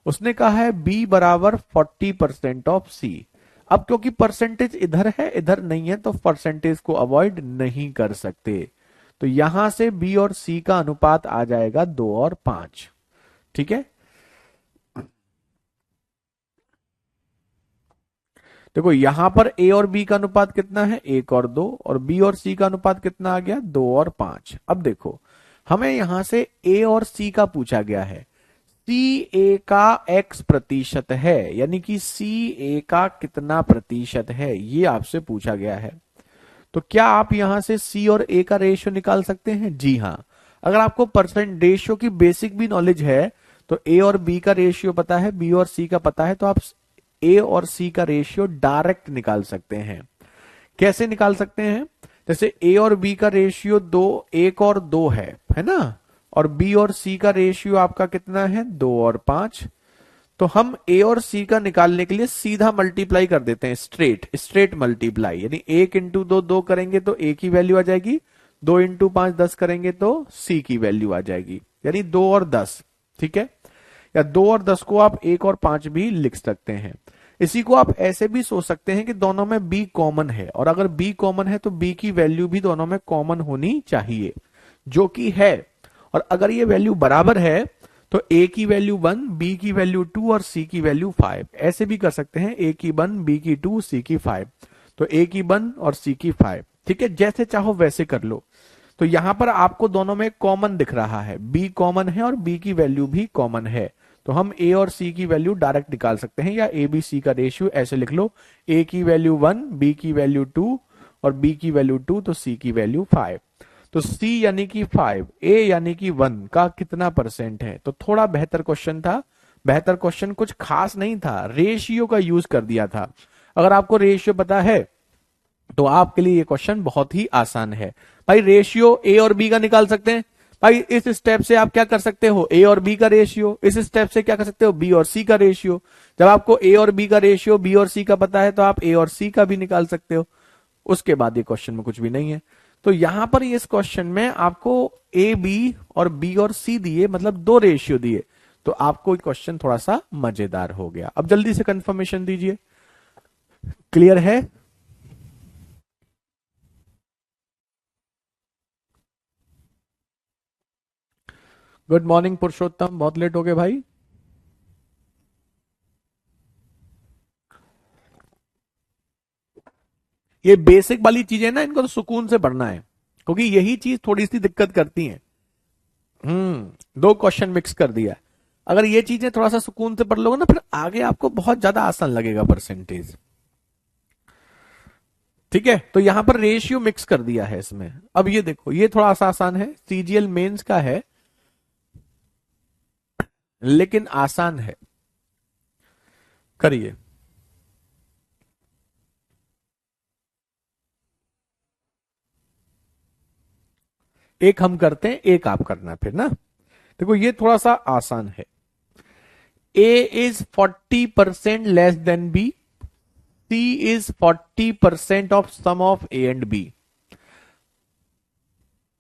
उसने कहा है बी बराबर 40% ऑफ सी। अब क्योंकि परसेंटेज इधर है इधर नहीं है, तो परसेंटेज को अवॉइड नहीं कर सकते। तो यहां से बी और सी का अनुपात आ जाएगा 2 और 5। ठीक है, देखो यहां पर ए और बी का अनुपात कितना है, 1 और 2, और बी और सी का अनुपात कितना आ गया, 2 और 5। अब देखो, हमें यहां से ए और सी का पूछा गया है। सी ए का x% है, यानी कि सी ए का कितना प्रतिशत है, ये आपसे पूछा गया है। तो क्या आप यहां से सी और ए का रेशियो निकाल सकते हैं? जी हां। अगर आपको परसेंट रेशियो की बेसिक भी नॉलेज है, तो ए और बी का रेशियो पता है, बी और सी का पता है, तो आप ए और सी का रेशियो डायरेक्ट निकाल सकते हैं। कैसे निकाल सकते हैं? जैसे ए और बी का रेशियो 2, 1 और 2 है ना। और बी और सी का रेशियो आपका कितना है, 2 और 5। तो हम ए और सी का निकालने के लिए सीधा मल्टीप्लाई कर देते हैं, स्ट्रेट स्ट्रेट मल्टीप्लाई। यानी 1 इंटू 2 2 करेंगे तो ए की वैल्यू आ जाएगी, 2 इंटू 5 10 करेंगे तो सी की वैल्यू आ जाएगी, यानी 2 और 10। ठीक है, या 2 और 10 को आप 1 और 5 भी लिख सकते हैं। इसी को आप ऐसे भी सोच सकते हैं कि दोनों में बी कॉमन है, और अगर बी कॉमन है तो बी की वैल्यू भी दोनों में कॉमन होनी चाहिए, जो कि है। और अगर ये वैल्यू बराबर है तो ए की वैल्यू 1, बी की वैल्यू 2 और सी की वैल्यू 5। ऐसे भी कर सकते हैं, ए की 1, बी की 2, सी की 5। तो ए की 1 और सी की 5। ठीक है, जैसे चाहो वैसे कर लो। तो यहां पर आपको दोनों में कॉमन दिख रहा है, बी कॉमन है और बी की वैल्यू भी कॉमन है। तो हम ए और सी की वैल्यू डायरेक्ट निकाल सकते हैं, या ए बी सी का रेशियो ऐसे लिख लो, ए की वैल्यू 1, बी की वैल्यू 2 और बी की वैल्यू 2, तो सी की वैल्यू 5। तो C यानी कि 5, A यानी कि 1 का कितना परसेंट है? तो थोड़ा बेहतर क्वेश्चन था। बेहतर क्वेश्चन कुछ खास नहीं था, रेशियो का यूज कर दिया था। अगर आपको रेशियो पता है तो आपके लिए ये क्वेश्चन बहुत ही आसान है। भाई रेशियो ए और बी का निकाल सकते हैं। भाई इस स्टेप से आप क्या कर सकते हो, ए और बी का रेशियो। इस स्टेप से क्या कर सकते हो, बी और सी का रेशियो। जब आपको ए और बी का रेशियो, बी और सी का पता है, तो आप ए और सी का भी निकाल सकते हो। उसके बाद ये क्वेश्चन में कुछ भी नहीं है। तो यहां पर इस क्वेश्चन में आपको ए बी और बी और सी दिए, मतलब दो रेशियो दिए, तो आपको क्वेश्चन थोड़ा सा मजेदार हो गया। अब जल्दी से कंफर्मेशन दीजिए, क्लियर है? गुड मॉर्निंग पुरुषोत्तम, बहुत लेट हो गए भाई। ये बेसिक वाली चीजें ना, इनको तो सुकून से पढ़ना है, क्योंकि यही चीज थोड़ी सी दिक्कत करती है। दो क्वेश्चन मिक्स कर दिया। अगर ये चीजें थोड़ा सा सुकून से पढ़ लोगे ना, फिर आगे आपको बहुत ज्यादा आसान लगेगा परसेंटेज। ठीक है, तो यहां पर रेशियो मिक्स कर दिया है इसमें। अब ये देखो, ये थोड़ा सा आसान है, सीजीएल मेंस का है, लेकिन आसान है, करिए। एक हम करते हैं, एक आप करना फिर ना। देखो ये थोड़ा सा आसान है। A is 40% less than B, C is 40% of sum of A and B.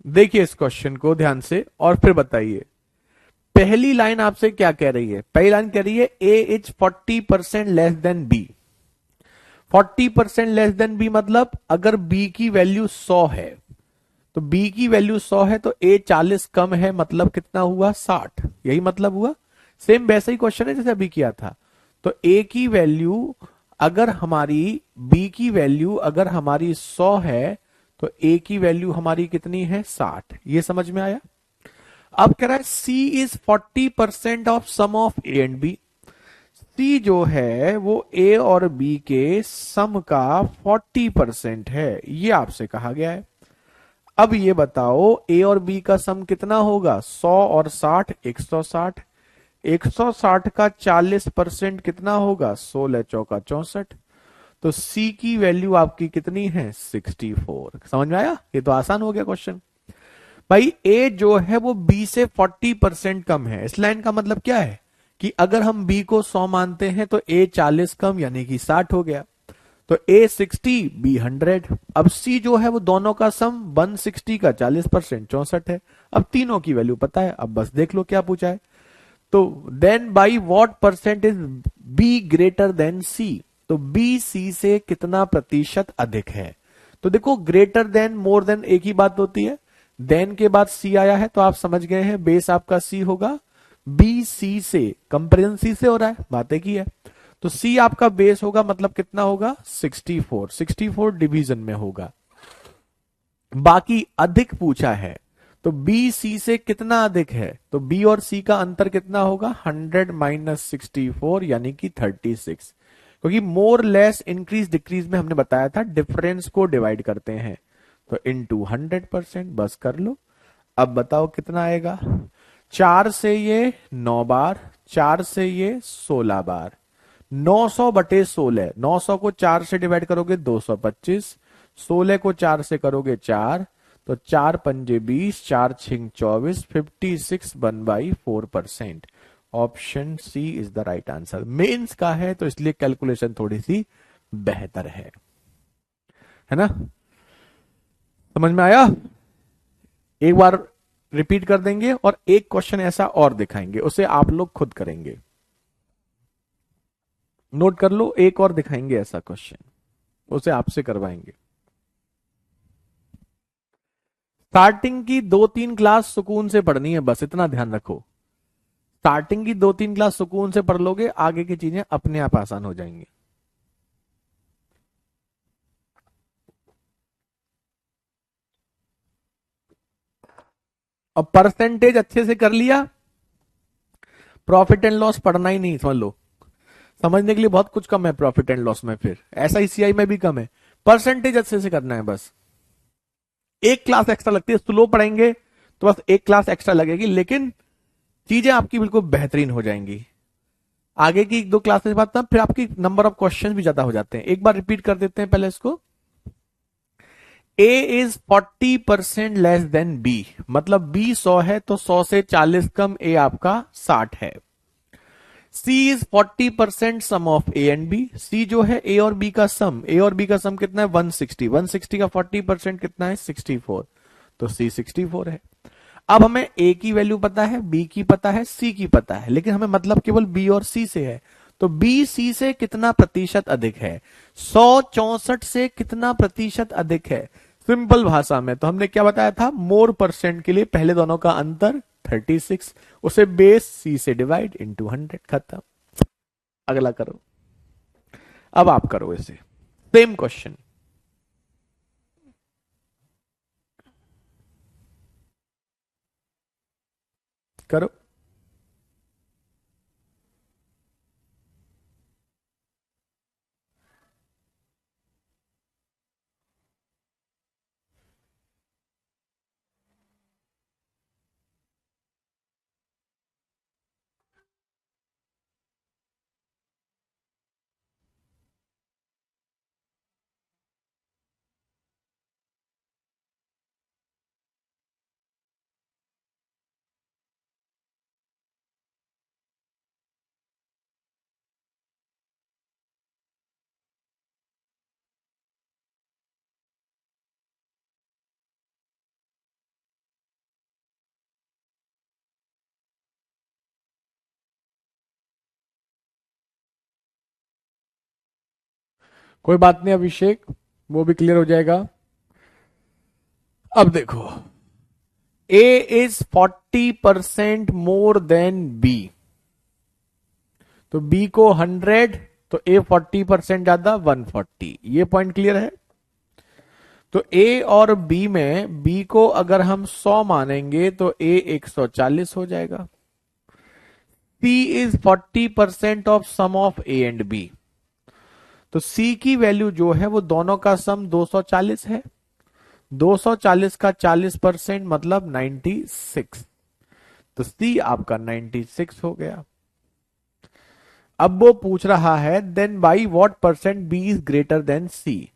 देखिए इस क्वेश्चन को ध्यान से और फिर बताइए। पहली लाइन आपसे क्या कह रही है? पहली लाइन कह रही है A is 40% less than B. 40% less than B मतलब अगर बी की वैल्यू 100 है, तो बी की वैल्यू 100 है, तो ए 40 कम है, मतलब कितना हुआ? 60। यही मतलब हुआ। सेम वैसा ही क्वेश्चन है जैसे अभी किया था। तो ए की वैल्यू अगर हमारी, बी की वैल्यू अगर हमारी 100 है, तो ए की वैल्यू हमारी कितनी है? 60। ये समझ में आया? अब कह रहा है C is 40% of sum of A and B. C जो है वो ए और बी के सम का 40% है, ये आपसे कहा गया है। अब ये बताओ ए और बी का सम कितना होगा? 100 और 60, 160। 160 का 40% कितना होगा? 16 चौका 64। तो सी की वैल्यू आपकी कितनी है? 64। समझ में आया? ये तो आसान हो गया क्वेश्चन। भाई ए जो है वो बी से 40% कम है। इस लाइन का मतलब क्या है कि अगर हम बी को 100 मानते हैं तो ए 40 कम यानी कि 60 हो गया। तो ए 60, बी 100। अब सी जो है वो दोनों का सम 160 का 40% 64 है। अब तीनों की वैल्यू पता है, अब बस देख लो क्या पूछा है। तो then by what percent is B greater than C. तो बी सी से कितना प्रतिशत अधिक है? तो देखो ग्रेटर देन मोर देन एक ही बात होती है। देन के बाद सी आया है तो आप समझ गए हैं बेस आपका सी होगा। बी सी से कंपेरिजन सी से हो रहा है, बातें की है। तो सी आपका बेस होगा, मतलब कितना होगा? 64। 64 डिवीजन में होगा। बाकी अधिक पूछा है, तो बी सी से कितना अधिक है? तो बी और सी का अंतर कितना होगा? 100 माइनस 64 यानी कि 36। क्योंकि मोर लेस इंक्रीज डिक्रीज में हमने बताया था डिफरेंस को डिवाइड करते हैं। तो इनटू 100%, बस कर लो। अब बताओ कितना आएगा? 4 से ये 9 बार, 4 से ये 16 बार, 900 बटे 16। 900 को 4 से डिवाइड करोगे 225, 16 को 4 से करोगे 4, तो 4 पंजे 20, 4 छिंग 24, 56 1/4%। Option C is the right answer. Mains का है तो इसलिए कैलकुलेशन थोड़ी सी बेहतर है ना? समझ में आया? एक बार रिपीट कर देंगे और एक क्वेश्चन ऐसा और दिखाएंगे, उसे आप लोग खुद करेंगे। नोट कर लो, एक और दिखाएंगे ऐसा क्वेश्चन, उसे आपसे करवाएंगे। स्टार्टिंग की 2-3 क्लास सुकून से पढ़नी है, बस इतना ध्यान रखो। स्टार्टिंग की 2-3 क्लास सुकून से पढ़ लोगे, आगे की चीजें अपने आप आसान हो जाएंगी। अब परसेंटेज अच्छे से कर लिया, प्रॉफिट एंड लॉस पढ़ना ही नहीं, समझ लो। समझने के लिए बहुत कुछ कम है प्रॉफिट एंड लॉस में, फिर ऐसा ही सीआई में भी कम है। परसेंटेज अच्छे से करना है बस। एक क्लास एक्स्ट्रा लगती है, स्लो पढ़ेंगे तो बस एक क्लास एक्स्ट्रा लगेगी, लेकिन चीजें आपकी बिल्कुल बेहतरीन हो जाएंगी। आगे की 1-2 क्लासेस बाद तब फिर आपकी नंबर ऑफ क्वेश्चन भी ज्यादा हो जाते हैं। एक बार रिपीट कर देते हैं पहले इसको। ए इज 40% लेस देन बी, मतलब बी 100 है तो 100 से 40 कम ए आपका 60 है। C is 40% sum of A and B. C जो है ए और बी का सम, ए और बी का सम कितना है? 160। 160 का 40% कितना है? 64। तो सी 64 है। अब हमें ए की वैल्यू पता है, बी की पता है, सी की पता है, लेकिन हमें मतलब केवल बी और सी से है। तो बी सी से कितना प्रतिशत अधिक है? 164 से कितना प्रतिशत अधिक है? सिंपल भाषा में तो हमने क्या बताया था? मोर परसेंट के लिए पहले दोनों का अंतर 36, उसे बेस सी से डिवाइड इंटू 100, खत्म। अगला करो। अब आप करो इसे, सेम क्वेश्चन करो। कोई बात नहीं अभिषेक, वो भी क्लियर हो जाएगा। अब देखो, ए इज 40% मोर देन बी, तो बी को 100, तो ए 40% ज्यादा 140, ये पॉइंट क्लियर है। तो ए और बी में बी को अगर हम 100 मानेंगे तो ए 140 हो जाएगा। C is 40% of sum of A and B, तो सी की वैल्यू जो है वो दोनों का सम 240 है। 240 का 40% मतलब 96, तो सी आपका 96 हो गया। अब वो पूछ रहा है then by what percent B is greater than C,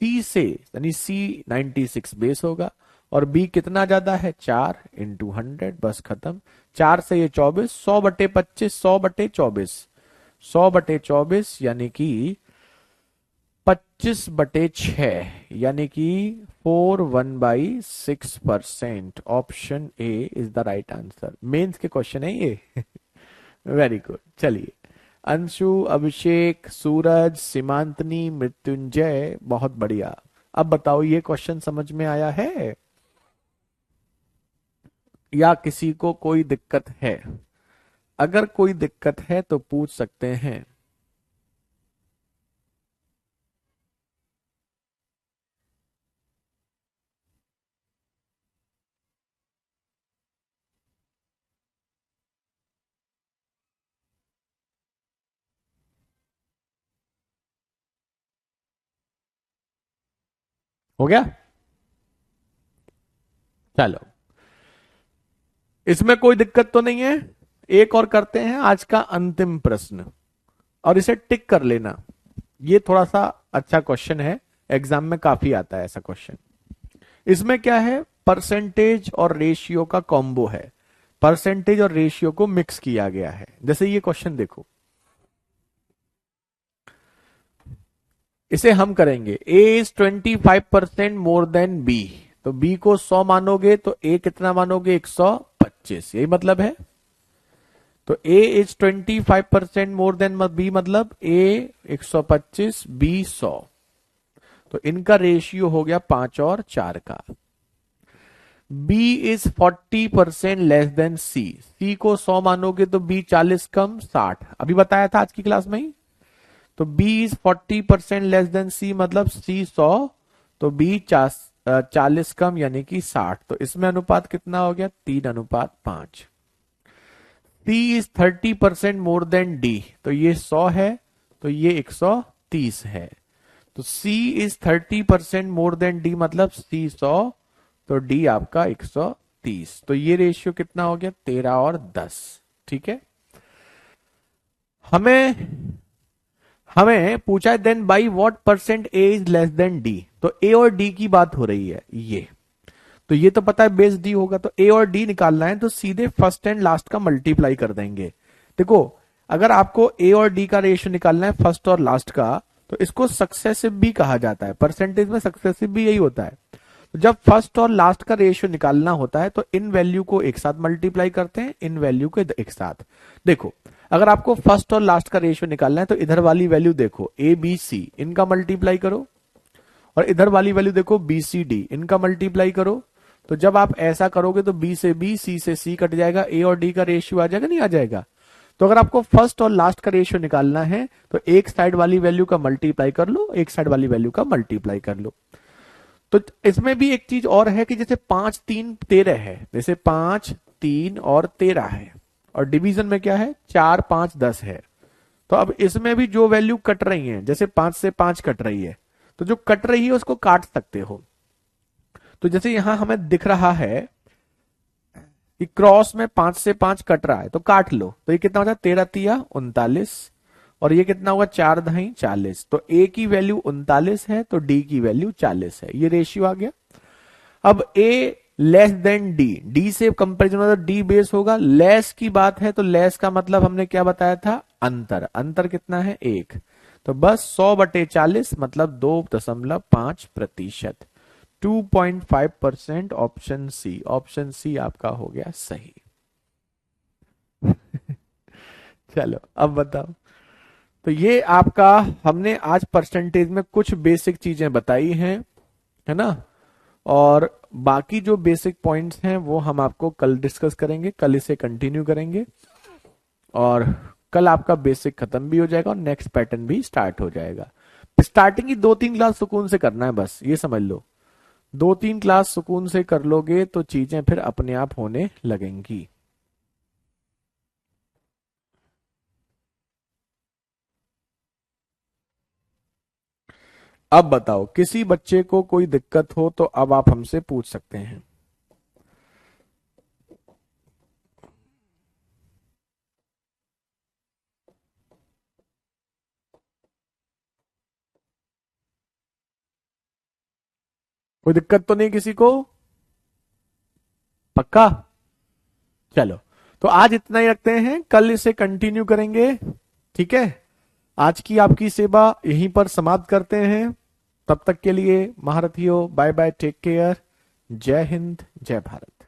C से यानी सी 96 बेस होगा, और बी कितना ज्यादा है 4 इंटू 100, बस खत्म। 4 से ये 24, 100/25, 100/24, 100/24 यानी कि 25/6, यानी कि 4/1/6%। Option A is the right answer. Mains के क्वेश्चन है ये। Very good. चलिए, अंशु, अभिषेक, सूरज, सीमांतनी, मृत्युंजय, बहुत बढ़िया। अब बताओ ये क्वेश्चन समझ में आया है या किसी को कोई दिक्कत है? अगर कोई दिक्कत है तो पूछ सकते हैं। हो गया? चलो, इसमें कोई दिक्कत तो नहीं है। एक और करते हैं, आज का अंतिम प्रश्न, और इसे टिक कर लेना। ये थोड़ा सा अच्छा क्वेश्चन है, एग्जाम में काफी आता है ऐसा क्वेश्चन। इसमें क्या है, परसेंटेज और रेशियो का कॉम्बो है। परसेंटेज और रेशियो को मिक्स किया गया है। जैसे ये क्वेश्चन देखो, इसे हम करेंगे ए इज 25% मोर देन बी, तो बी को 100 मानोगे तो ए कितना मानोगे 125, यही मतलब है। तो ए इज 25% मोर देन बी, मतलब ए 125, बी 100, तो इनका रेशियो हो गया 5 और 4 का। B is 40% less then C, सी को 100 मानोगे तो बी 40 कम 60, अभी बताया था आज की क्लास में ही। तो बी इज 40% लेस देन सी, मतलब सी 100, तो बी 40 कम यानी कि 60, तो इसमें अनुपात कितना हो गया 3:5। सी इज 30% मोर देन डी, तो ये 100 है, तो ये 130 है। तो सी इज 30% मोर देन डी, मतलब सी 100, तो डी आपका 130, तो ये रेशियो कितना हो गया 13 और 10। ठीक है। हमें हमें पूछा है then by what percent A is less than D, तो ए और डी की बात हो रही है ये। तो ये तो पता है बेस डी होगा, तो ए और डी निकालना है तो सीधे फर्स्ट एंड लास्ट का मल्टीप्लाई कर देंगे। देखो, अगर आपको ए और डी का रेशियो निकालना है फर्स्ट और लास्ट का, तो इसको सक्सेसिव भी कहा जाता है। परसेंटेज में सक्सेसिव भी यही होता है। तो जब फर्स्ट और लास्ट का रेशियो निकालना होता है तो इन वैल्यू को एक साथ मल्टीप्लाई करते हैं, इन वैल्यू को एक साथ। देखो, अगर आपको फर्स्ट और लास्ट का रेशियो निकालना है तो इधर वाली वैल्यू देखो ए बी सी, इनका मल्टीप्लाई करो, और इधर वाली वैल्यू देखो बी सी डी, इनका मल्टीप्लाई करो, तो जब आप ऐसा करोगे तो बी से बी, सी से सी कट जाएगा, ए और डी का रेशियो आ जाएगा, नहीं आ जाएगा? तो अगर आपको फर्स्ट और लास्ट का रेशियो निकालना है तो एक साइड वाली वैल्यू का मल्टीप्लाई कर लो, एक साइड वाली वैल्यू का मल्टीप्लाई कर लो। तो इसमें भी एक चीज और है कि जैसे 5 3 13 है, जैसे 5 3 और 13 है, और डिवीजन में क्या है 4 5 10 है। तो अब इसमें भी जो वैल्यू कट रही है, जैसे 5 से 5 कट रही है, तो जो कट रही है उसको काट सकते हो। तो जैसे यहां हमें दिख रहा है कि क्रॉस में 5 से 5 कट रहा है, तो काट लो, तो ये कितना हो जाए 13 तिया 39, और ये कितना होगा 4 दही 40। तो ए की वैल्यू 39 है तो डी की वैल्यू 40 है, ये रेशियो आ गया। अब ए लेस देन डी, डी से कंपेरिजन मतलब डी बेस होगा, लेस की बात है तो लेस का मतलब हमने क्या बताया था, अंतर, अंतर कितना है 1, तो बस 100/40 मतलब 2.5%, 2.5%, ऑप्शन सी, ऑप्शन सी आपका हो गया सही। चलो अब बताओ। तो ये आपका हमने आज परसेंटेज में कुछ बेसिक चीजें बताई हैं, है ना, और बाकी जो बेसिक पॉइंट्स हैं वो हम आपको कल डिस्कस करेंगे, कल इसे कंटिन्यू करेंगे, और कल आपका बेसिक खत्म भी हो जाएगा और नेक्स्ट पैटर्न भी स्टार्ट हो जाएगा। स्टार्टिंग की 2-3 क्लास सुकून से करना है, बस ये समझ लो, 2-3 क्लास सुकून से कर लोगे तो चीजें फिर अपने आप होने लगेंगी। अब बताओ, किसी बच्चे को कोई दिक्कत हो तो अब आप हमसे पूछ सकते हैं। कोई दिक्कत तो नहीं किसी को? पक्का? चलो, तो आज इतना ही रखते हैं, कल इसे कंटिन्यू करेंगे, ठीक है? आज की आपकी सेवा यहीं पर समाप्त करते हैं। तब तक के लिए महारथियों, बाय बाय, टेक केयर, जय हिंद, जय भारत।